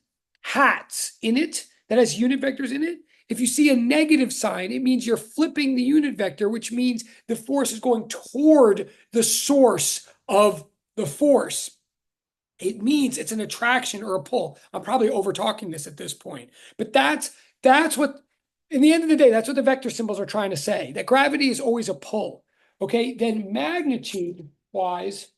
hats in it, that has unit vectors in it, if you see a negative sign, it means you're flipping the unit vector, which means the force is going toward the source of the force. It means it's an attraction or a pull. I'm probably over talking this at this point, but that's what, in the end of the day, that's what the vector symbols are trying to say, that gravity is always a pull. Okay, then magnitude wise,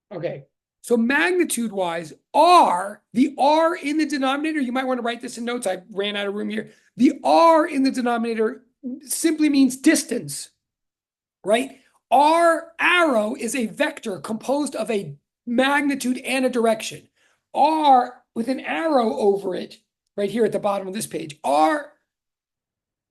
okay. So magnitude wise, the R in the denominator, you might want to write this in notes. I ran out of room here. The R in the denominator simply means distance, right? R arrow is a vector composed of a magnitude and a direction. R with an arrow over it, right here at the bottom of this page, R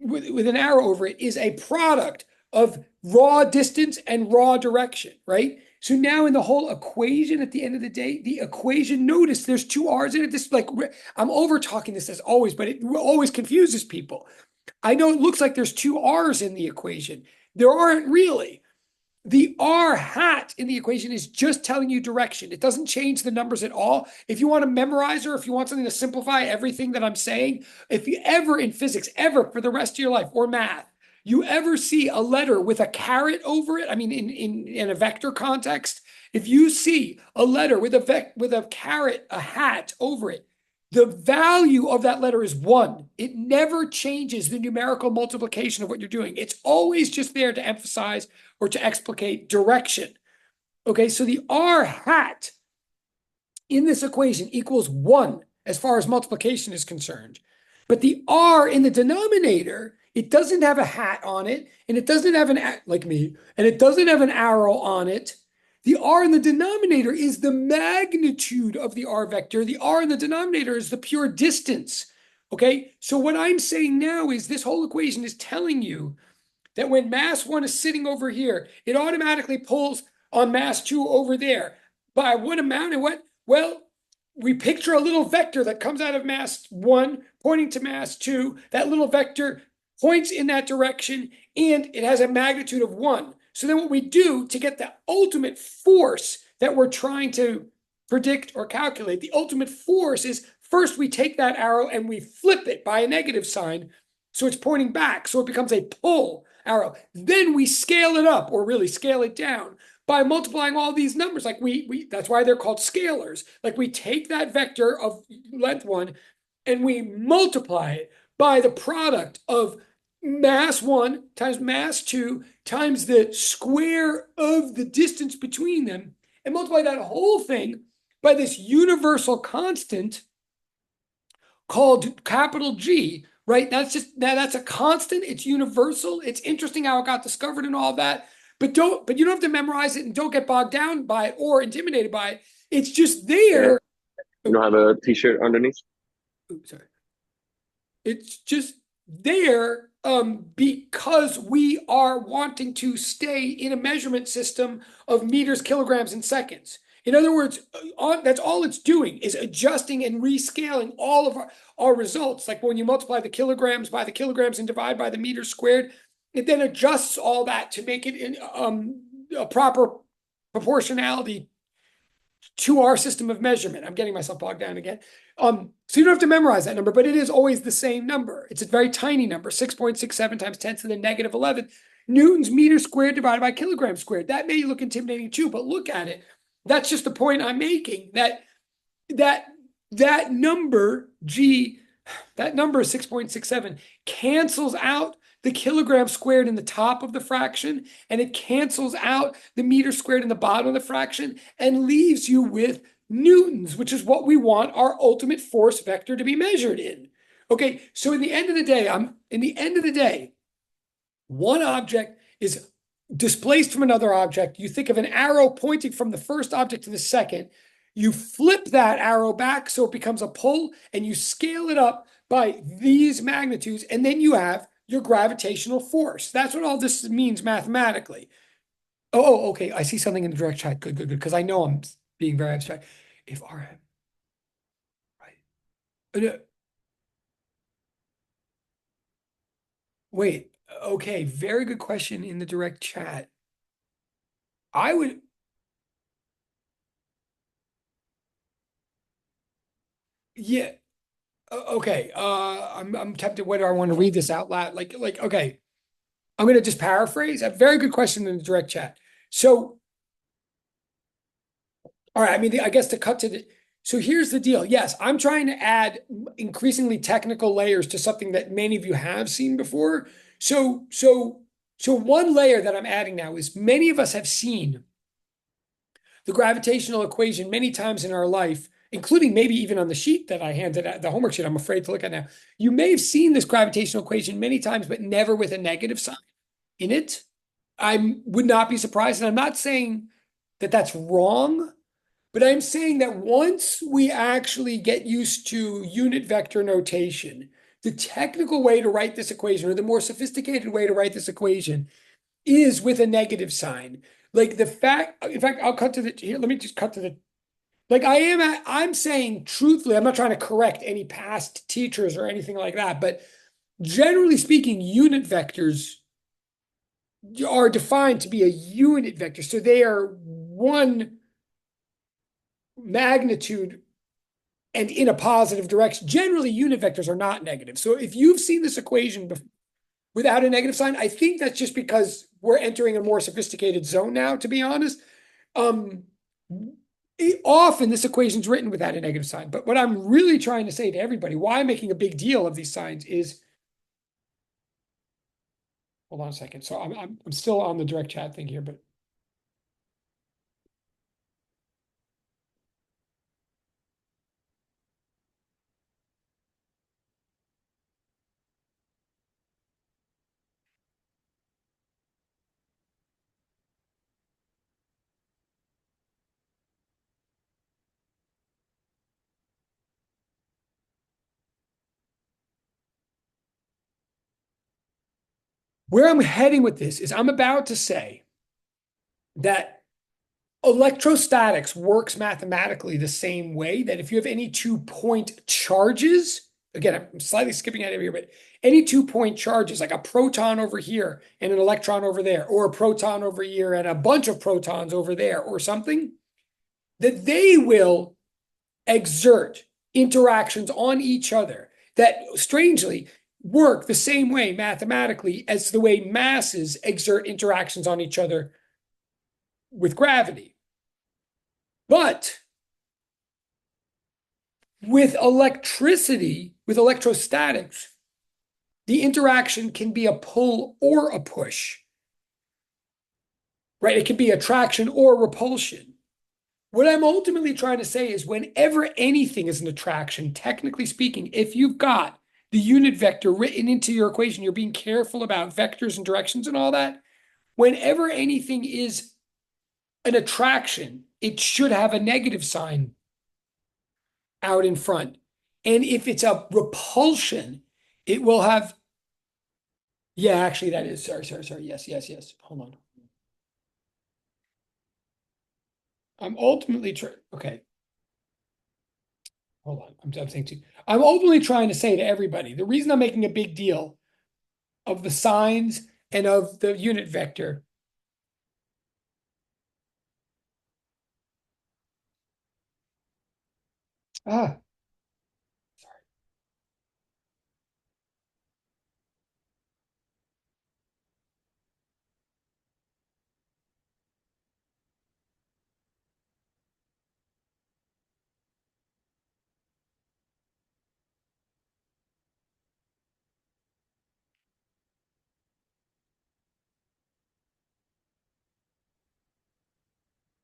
with an arrow over it is a product of raw distance and raw direction, right? So now in the whole equation at the end of the day, the equation, notice there's two R's in it. This like I'm over talking this as always, but it always confuses people. I know it looks like there's two R's in the equation. There aren't really. The R hat in the equation is just telling you direction. It doesn't change the numbers at all. If you want to memorize or if you want something to simplify everything that I'm saying, if you ever in physics, ever for the rest of your life or math, you ever see a letter with a caret over it, I mean, in a vector context, if you see a letter with a caret, a hat over it, the value of that letter is 1. It never changes the numerical multiplication of what you're doing. It's always just there to emphasize or to explicate direction. Okay, so the R hat in this equation equals 1 as far as multiplication is concerned. But the R in the denominator, it doesn't have a hat on it, and it doesn't have like me, and it doesn't have an arrow on it. The R in the denominator is the magnitude of the R vector. The R in the denominator is the pure distance. Okay, so what I'm saying now is this whole equation is telling you that when mass 1 is sitting over here, it automatically pulls on mass 2 over there. By what amount and what? Well, we picture a little vector that comes out of mass 1 pointing to mass 2. That little vector points in that direction, and it has a magnitude of 1. So then what we do to get the ultimate force that we're trying to predict or calculate, the ultimate force is first we take that arrow and we flip it by a negative sign. So it's pointing back. So it becomes a pull arrow. Then we scale it up, or really scale it down, by multiplying all these numbers. Like that's why they're called scalars. Like we take that vector of length 1 and we multiply it by the product of mass 1 times mass 2 times the square of the distance between them, and multiply that whole thing by this universal constant called capital G, right? That's a constant. It's universal. It's interesting how it got discovered and all that. But you don't have to memorize it, and don't get bogged down by it or intimidated by it. It's just Yeah. there. You don't have a t-shirt underneath? Oops, sorry. It's just there because we are wanting to stay in a measurement system of meters, kilograms, and seconds. In other words, that's all it's doing is adjusting and rescaling all of our results. Like when you multiply the kilograms by the kilograms and divide by the meters squared, it then adjusts all that to make it in a proper proportionality to our system of measurement. I'm getting myself bogged down again. So you don't have to memorize that number, but it is always the same number. It's a very tiny number, 6.67 times 10 to the negative 11 newtons meter squared divided by kilogram squared. That may look intimidating too, but look at it. That's just the point I'm making, that number, G, that number 6.67 cancels out the kilogram squared in the top of the fraction, and it cancels out the meter squared in the bottom of the fraction and leaves you with newtons, which is what we want our ultimate force vector to be measured in. Okay, so in the end of the day, one object is displaced from another object. You think of an arrow pointing from the first object to the second. You flip that arrow back so it becomes a pull, and you scale it up by these magnitudes, and then you have your gravitational force. That's what all this means mathematically. Okay. I see something in the direct chat. Good. Because I know I'm being very abstract. If RM, right? Wait. Okay. Very good question in the direct chat. I would. Yeah. Okay. I'm tempted whether I want to read this out loud. Okay. I'm going to just paraphrase. A very good question in the direct chat. So, all right. I mean, I guess to cut to the. So here's the deal. Yes, I'm trying to add increasingly technical layers to something that many of you have seen before. So one layer that I'm adding now is many of us have seen the gravitational equation many times in our life, including maybe even on the sheet that I handed out, the homework sheet I'm afraid to look at now. You may have seen this gravitational equation many times, but never with a negative sign in it. I would not be surprised. And I'm not saying that that's wrong, but I'm saying that once we actually get used to unit vector notation, the technical way to write this equation, or the more sophisticated way to write this equation, is with a negative sign. Like the fact, in fact, I'll cut to the here. Let me just cut to the like I'm saying truthfully, I'm not trying to correct any past teachers or anything like that, but generally speaking, unit vectors are defined to be a unit vector. So they are one magnitude and in a positive direction. Generally, unit vectors are not negative. So if you've seen this equation without a negative sign, I think that's just because we're entering a more sophisticated zone now, to be honest. Um, Often this equation is written without a negative sign. But what I'm really trying to say to everybody, why I'm making a big deal of these signs is, hold on a second. So I'm still on the direct chat thing here, but where I'm heading with this is I'm about to say that electrostatics works mathematically the same way, that if you have any 2-point charges, again, I'm slightly skipping ahead of here, but any 2-point charges, like a proton over here and an electron over there, or a proton over here and a bunch of protons over there, or something, that they will exert interactions on each other that strangely work the same way mathematically as the way masses exert interactions on each other with gravity. But with electricity, with electrostatics, the interaction can be a pull or a push, right? It can be attraction or repulsion. What I'm ultimately trying to say is whenever anything is an attraction, technically speaking, if you've got the unit vector written into your equation, you're being careful about vectors and directions and all that. Whenever anything is an attraction, it should have a negative sign out in front. And if it's a repulsion, it will have, yeah, actually that is, sorry. Yes. Hold on. I'm ultimately okay. Hold on. I'm saying too. I'm ultimately trying to say to everybody, the reason I'm making a big deal of the signs and of the unit vector. Ah,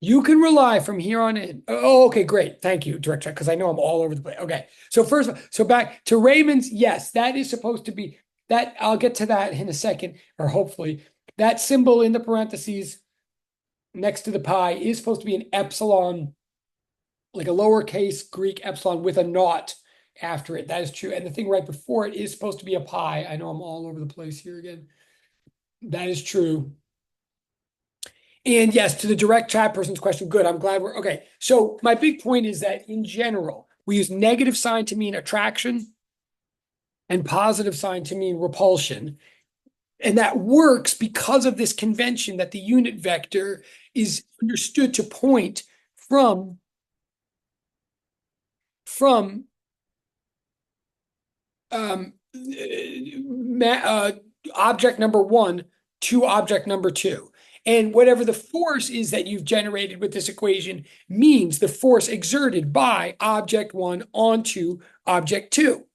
you can rely from here on in. Oh, okay, great. Thank you, Director, because I know I'm all over the place. Okay. So first, so back to Raymond's, yes, that is supposed to be that. I'll get to that in a second, or hopefully. That symbol in the parentheses next to the pi is supposed to be an epsilon, like a lowercase Greek epsilon with a naught after it. That is true. And the thing right before it is supposed to be a pi. I know I'm all over the place here again. That is true. And yes, to the direct chat person's question, good. I'm glad we're okay. So my big point is that in general, we use negative sign to mean attraction and positive sign to mean repulsion. And that works because of this convention that the unit vector is understood to point from object number one to object number two. And whatever the force is that you've generated with this equation means the force exerted by object one onto object two.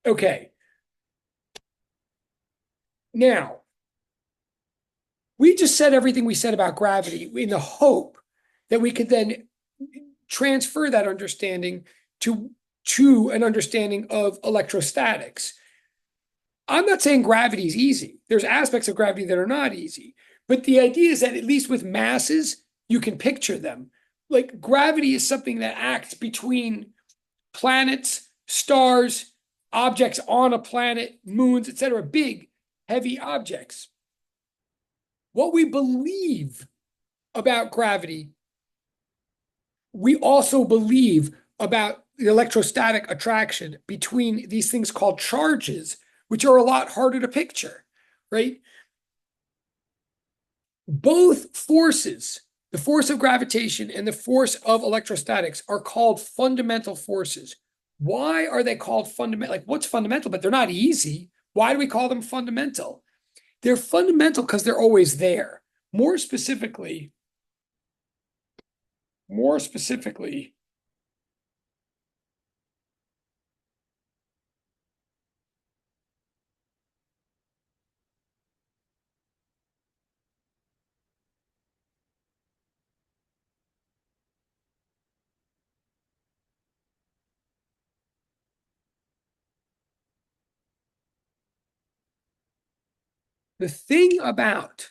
Okay. Now, we just said everything we said about gravity in the hope that we could then transfer that understanding to an understanding of electrostatics. I'm not saying gravity is easy. There's aspects of gravity that are not easy. But the idea is that at least with masses, you can picture them. Like gravity is something that acts between planets, stars, objects on a planet, moons, etc., big, heavy objects. what we believe about gravity, we also believe about the electrostatic attraction between these things called charges, which are a lot harder to picture, right? Both forces, the force of gravitation and the force of electrostatics, are called fundamental forces. Why are they called fundamental? Like, what's fundamental? But they're not easy. Why do we call them fundamental? They're fundamental because they're always there. More specifically, more specifically, the thing about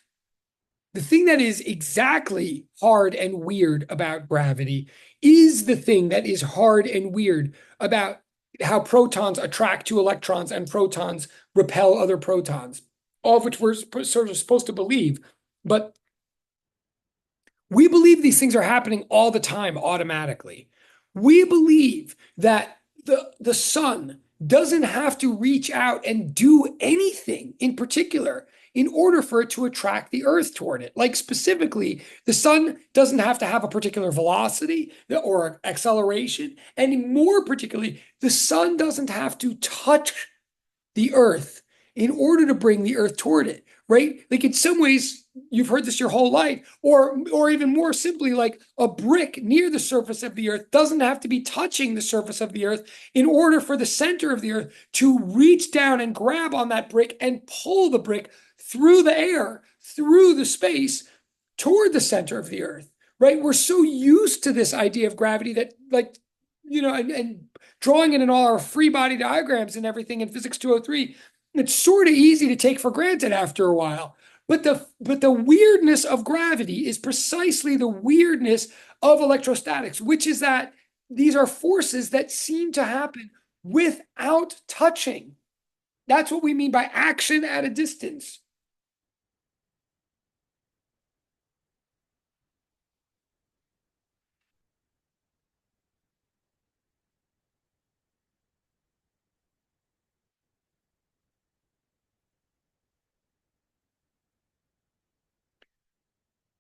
the thing that is exactly hard and weird about gravity is the thing that is hard and weird about how protons attract to electrons and protons repel other protons, all of which we're sort of supposed to believe. But we believe these things are happening all the time automatically. We believe that the sun doesn't have to reach out and do anything in particular in order for it to attract the Earth toward it. Like specifically, the sun doesn't have to have a particular velocity or acceleration. And more particularly, the sun doesn't have to touch the Earth in order to bring the Earth toward it, right? Like in some ways, you've heard this your whole life, or even more simply, like a brick near the surface of the Earth doesn't have to be touching the surface of the Earth in order for the center of the Earth to reach down and grab on that brick and pull the brick through the air, through the space, toward the center of the Earth, right? We're so used to this idea of gravity that, like, and drawing it in all our free body diagrams and everything in Physics 203, it's sort of easy to take for granted after a while. But the weirdness of gravity is precisely the weirdness of electrostatics, which is that these are forces that seem to happen without touching. That's what we mean by action at a distance.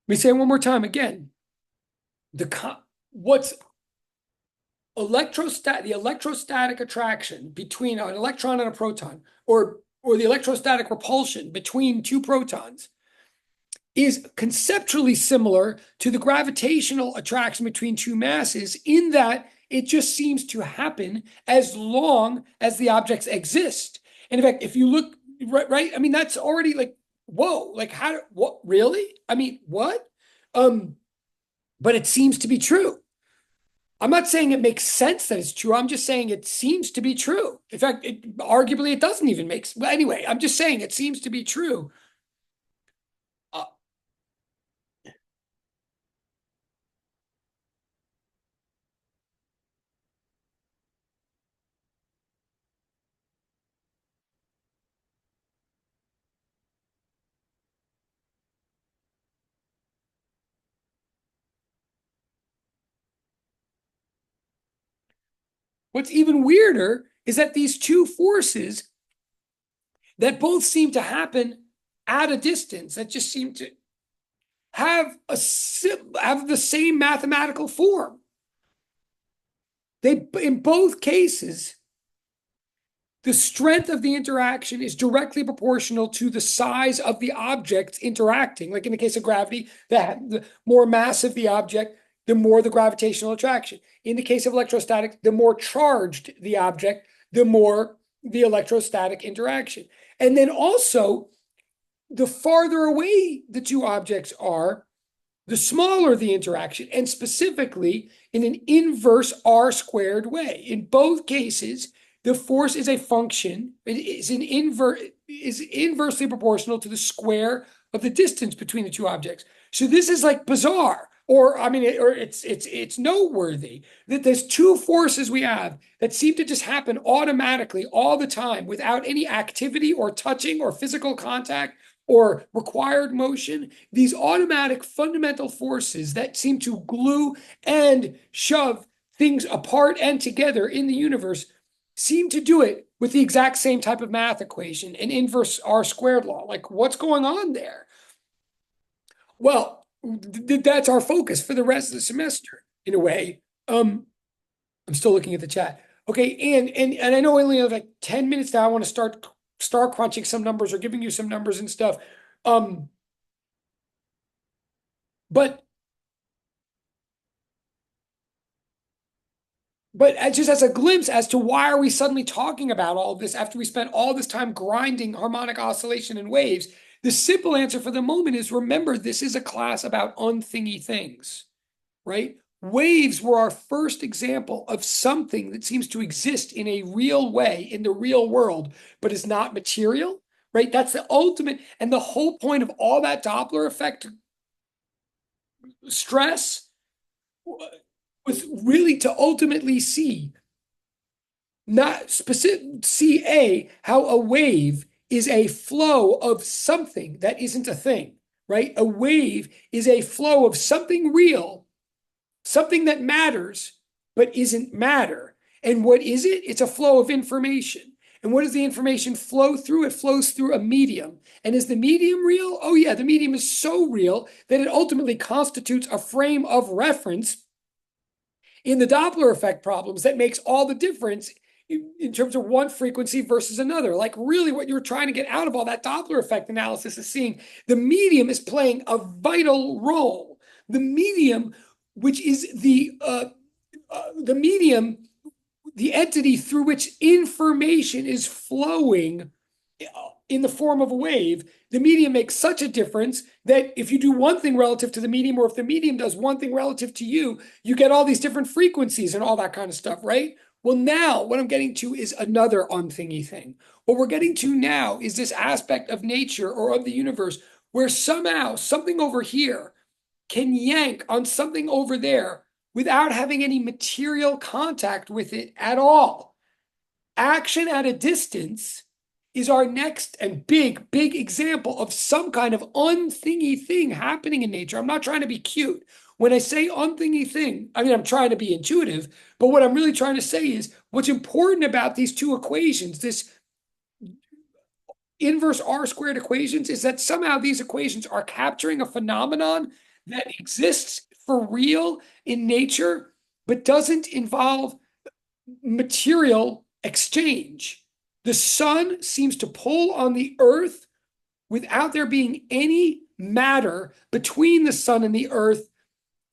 Let me say it one more time again. What's the electrostatic attraction between an electron and a proton, or the electrostatic repulsion between two protons, is conceptually similar to the gravitational attraction between two masses in that it just seems to happen as long as the objects exist. And in fact, if you look right, I mean, that's already like, whoa, like what really? I mean, what? But it seems to be true. I'm not saying it makes sense that it's true. I'm just saying it seems to be true. In fact, arguably it doesn't even make sense. Well, anyway, I'm just saying it seems to be true. Uh, what's even weirder is that these two forces that both seem to happen at a distance, that just seem to have the same mathematical form. They, in both cases, the strength of the interaction is directly proportional to the size of the objects interacting. Like in the case of gravity, the more massive the object, the more the gravitational attraction. In the case of electrostatic, the more charged the object, the more the electrostatic interaction. And then also, the farther away the two objects are, the smaller the interaction, and specifically in an inverse R squared way. In both cases, the force is a function, it is inversely proportional to the square of the distance between the two objects. So this is like bizarre, or I mean, it's noteworthy that there's two forces we have that seem to just happen automatically all the time without any activity or touching or physical contact or required motion, these automatic fundamental forces that seem to glue and shove things apart and together in the universe seem to do it with the exact same type of math equation, an inverse R squared law. Like, what's going on there? Well, that's our focus for the rest of the semester, in a way. I'm still looking at the chat. Okay, and I know we only have like 10 minutes now. I want to start crunching some numbers or giving you some numbers and stuff. Um, but just as a glimpse as to why are we suddenly talking about all of this after we spent all this time grinding harmonic oscillation and waves, the simple answer for the moment is remember, this is a class about unthingy things, right? Waves were our first example of something that seems to exist in a real way in the real world, but is not material, right? That's the ultimate, and the whole point of all that Doppler effect stress was really to ultimately see not specific CA, how a wave is a flow of something that isn't a thing, right? A wave is a flow of something real, something that matters, but isn't matter. And what is it? It's a flow of information. And what does the information flow through? It flows through a medium. And is the medium real? Oh, yeah, the medium is so real that it ultimately constitutes a frame of reference in the Doppler effect problems that makes all the difference in terms of one frequency versus another. Like, really, what you're trying to get out of all that Doppler effect analysis is seeing the medium is playing a vital role. The medium, which is the medium, the entity through which information is flowing in the form of a wave, the medium makes such a difference that if you do one thing relative to the medium, or if the medium does one thing relative to you, you get all these different frequencies and all that kind of stuff, right? Well, now what I'm getting to is another unthingy thing. What we're getting to now is this aspect of nature or of the universe where somehow something over here can yank on something over there without having any material contact with it at all. Action at a distance is our next and big example of some kind of unthingy thing happening in nature. I'm not trying to be cute. When I say unthingy thing, I mean, I'm trying to be intuitive, but what I'm really trying to say is what's important about these two equations, this inverse R squared equations, is that somehow these equations are capturing a phenomenon that exists for real in nature, but doesn't involve material exchange. The sun seems to pull on the earth without there being any matter between the sun and the earth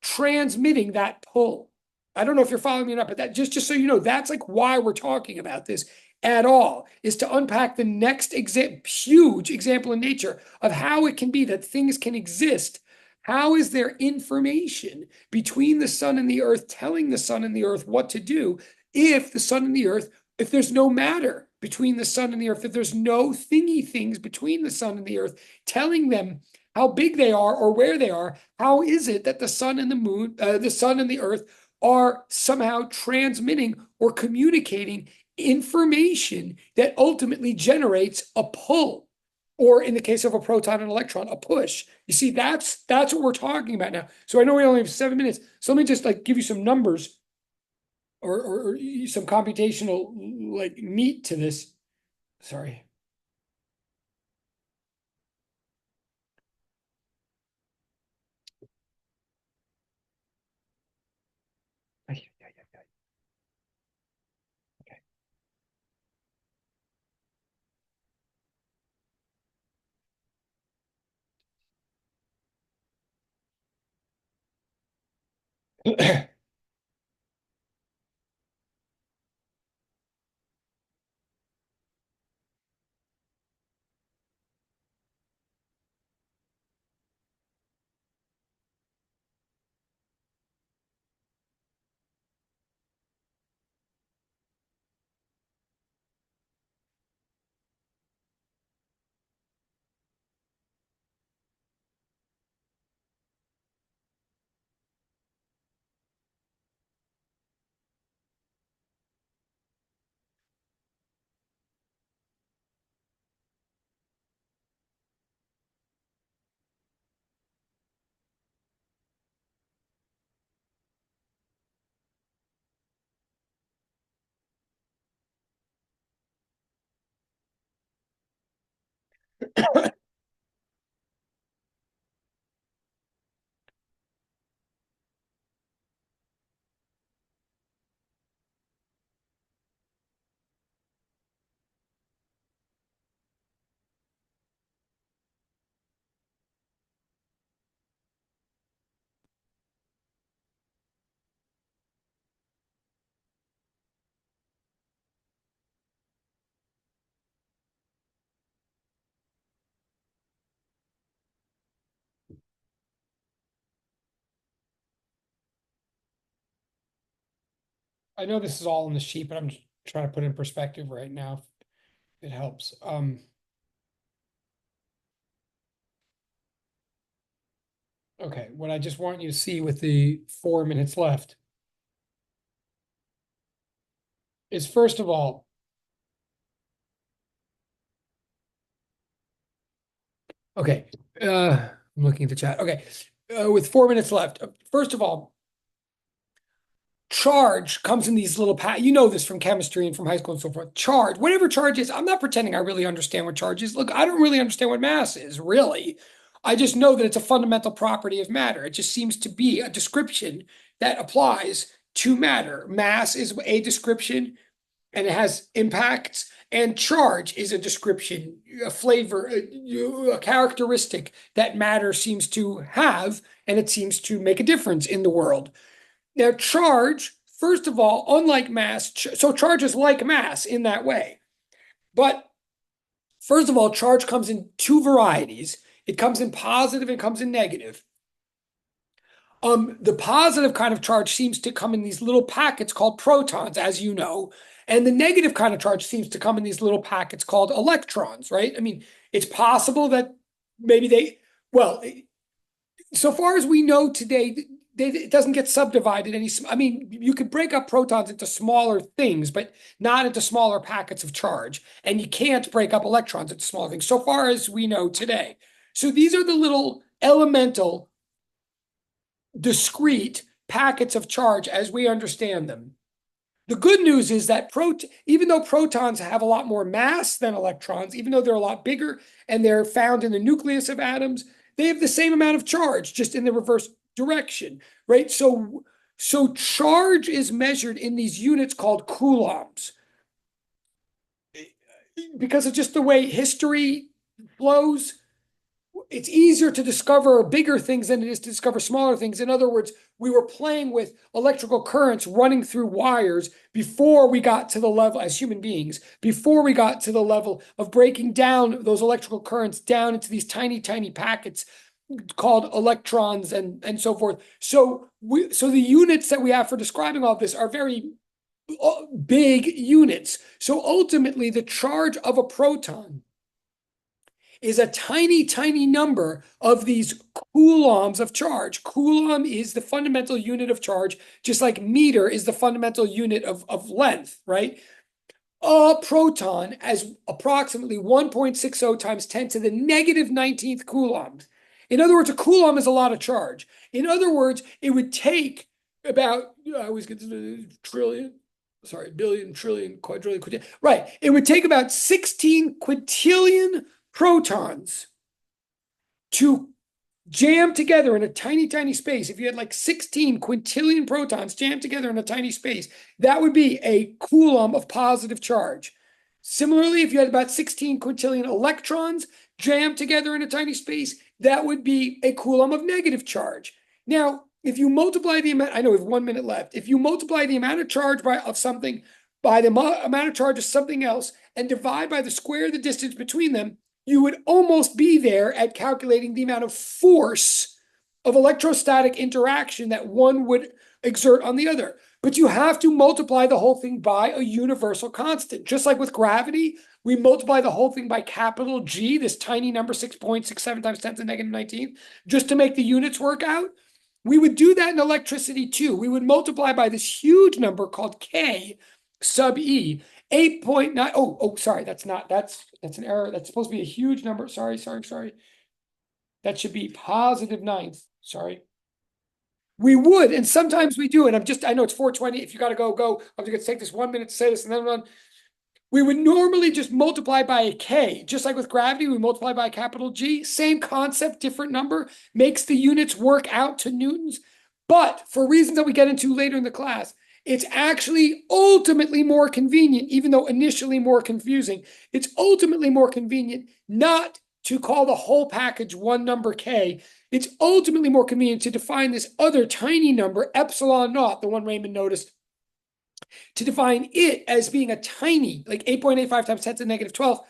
transmitting that pull. I don't know if you're following me or not, but that just so you know, that's like why we're talking about this at all, is to unpack the next huge example in nature of how it can be that things can exist. How is there information between the sun and the earth telling the sun and the earth what to do if the sun and the earth, if there's no matter between the sun and the earth, if there's no thingy things between the sun and the earth telling them how big they are or where they are, how is it that the sun and the moon, the sun and the earth are somehow transmitting or communicating information that ultimately generates a pull, or in the case of a proton and electron, a push? You see, that's what we're talking about now. So I know we only have 7 minutes, so let me just like give you some numbers or some computational like meat to this. Sorry. Okay. I know this is all in the sheet, but I'm just trying to put it in perspective right now. If it helps. Okay, what I just want you to see with the 4 minutes left is, first of all, okay, I'm looking at the chat. Okay, with 4 minutes left, first of all, charge comes in these little you know this from chemistry and from high school and so forth. Charge, whatever charge is, I'm not pretending I really understand what charge is. Look, I don't really understand what mass is, really. I just know that it's a fundamental property of matter. It just seems to be a description that applies to matter. Mass is a description and it has impacts, and charge is a description, a flavor, a characteristic that matter seems to have, and it seems to make a difference in the world. Now, charge, first of all, unlike mass, so charge is like mass in that way. But first of all, charge comes in two varieties. It comes in positive and comes in negative. The positive kind of charge seems to come in these little packets called protons, as you know, and the negative kind of charge seems to come in these little packets called electrons, right? I mean, it's possible that maybe well, so far as we know today, it doesn't get subdivided any. I mean, you could break up protons into smaller things, but not into smaller packets of charge. And you can't break up electrons into smaller things, so far as we know today. So these are the little elemental, discrete packets of charge as we understand them. The good news is that even though protons have a lot more mass than electrons, even though they're a lot bigger and they're found in the nucleus of atoms, they have the same amount of charge, just in the reverse direction, right? So charge is measured in these units called coulombs. Because of just the way history flows, it's easier to discover bigger things than it is to discover smaller things. In other words, we were playing with electrical currents running through wires before we got to the level, as human beings, before we got to the level of breaking down those electrical currents down into these tiny, tiny packets called electrons and so forth. So the units that we have for describing all of this are very big units. So ultimately, the charge of a proton is a tiny, tiny number of these coulombs of charge. Coulomb is the fundamental unit of charge, just like meter is the fundamental unit of length, right? A proton as approximately 1.60 times 10 to the negative 19th coulombs. In other words, a coulomb is a lot of charge. In other words, it would take about, I always get to the trillion, sorry, billion, trillion, quadrillion, quintillion. Right. It would take about 16 quintillion protons to jam together in a tiny, tiny space. If you had like 16 quintillion protons jammed together in a tiny space, that would be a coulomb of positive charge. Similarly, if you had about 16 quintillion electrons jammed together in a tiny space, that would be a coulomb of negative charge. Now, if you multiply the amount, I know we have 1 minute left. If you multiply the amount of charge of something by the amount of charge of something else and divide by the square of the distance between them, you would almost be there at calculating the amount of force of electrostatic interaction that one would exert on the other. But you have to multiply the whole thing by a universal constant. Just like with gravity, we multiply the whole thing by capital G, this tiny number, 6.67 times 10 to the negative 19th, just to make the units work out. We would do that in electricity too. We would multiply by this huge number called K sub E. 8.9. Sorry, that's an error. That's supposed to be a huge number. Sorry. That should be positive ninth. Sorry. We would, and sometimes we do. And I know it's 4:20. If you got to go. I'm just going to take this 1 minute to say this and then run. we would normally just multiply by a K, just like with gravity, we multiply by a capital G. Same concept, different number, makes the units work out to newtons. But for reasons that we get into later in the class, it's actually ultimately more convenient, even though initially more confusing. It's ultimately more convenient not to call the whole package one number K. It's ultimately more convenient to define this other tiny number, epsilon naught, the one Raymond noticed, to define it as being a tiny, like 8.85 times 10 to the negative 12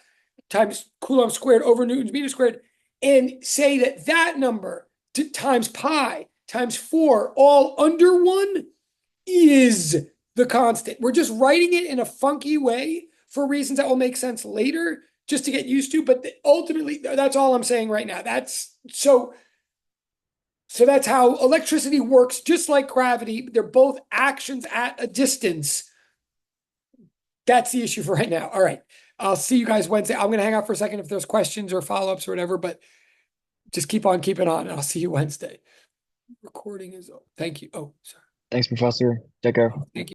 times Coulomb squared over Newton's meter squared, and say that that number times pi times 4 all under 1 is the constant. We're just writing it in a funky way for reasons that will make sense later, just to get used to. But ultimately, that's all I'm saying right now. So that's how electricity works, just like gravity. They're both actions at a distance. That's the issue for right now. All right. I'll see you guys Wednesday. I'm going to hang out for a second if there's questions or follow-ups or whatever, but just keep on keeping on. I'll see you Wednesday. Recording is. Thank you. Oh, sorry. Thanks, Professor. Take care. Thank you.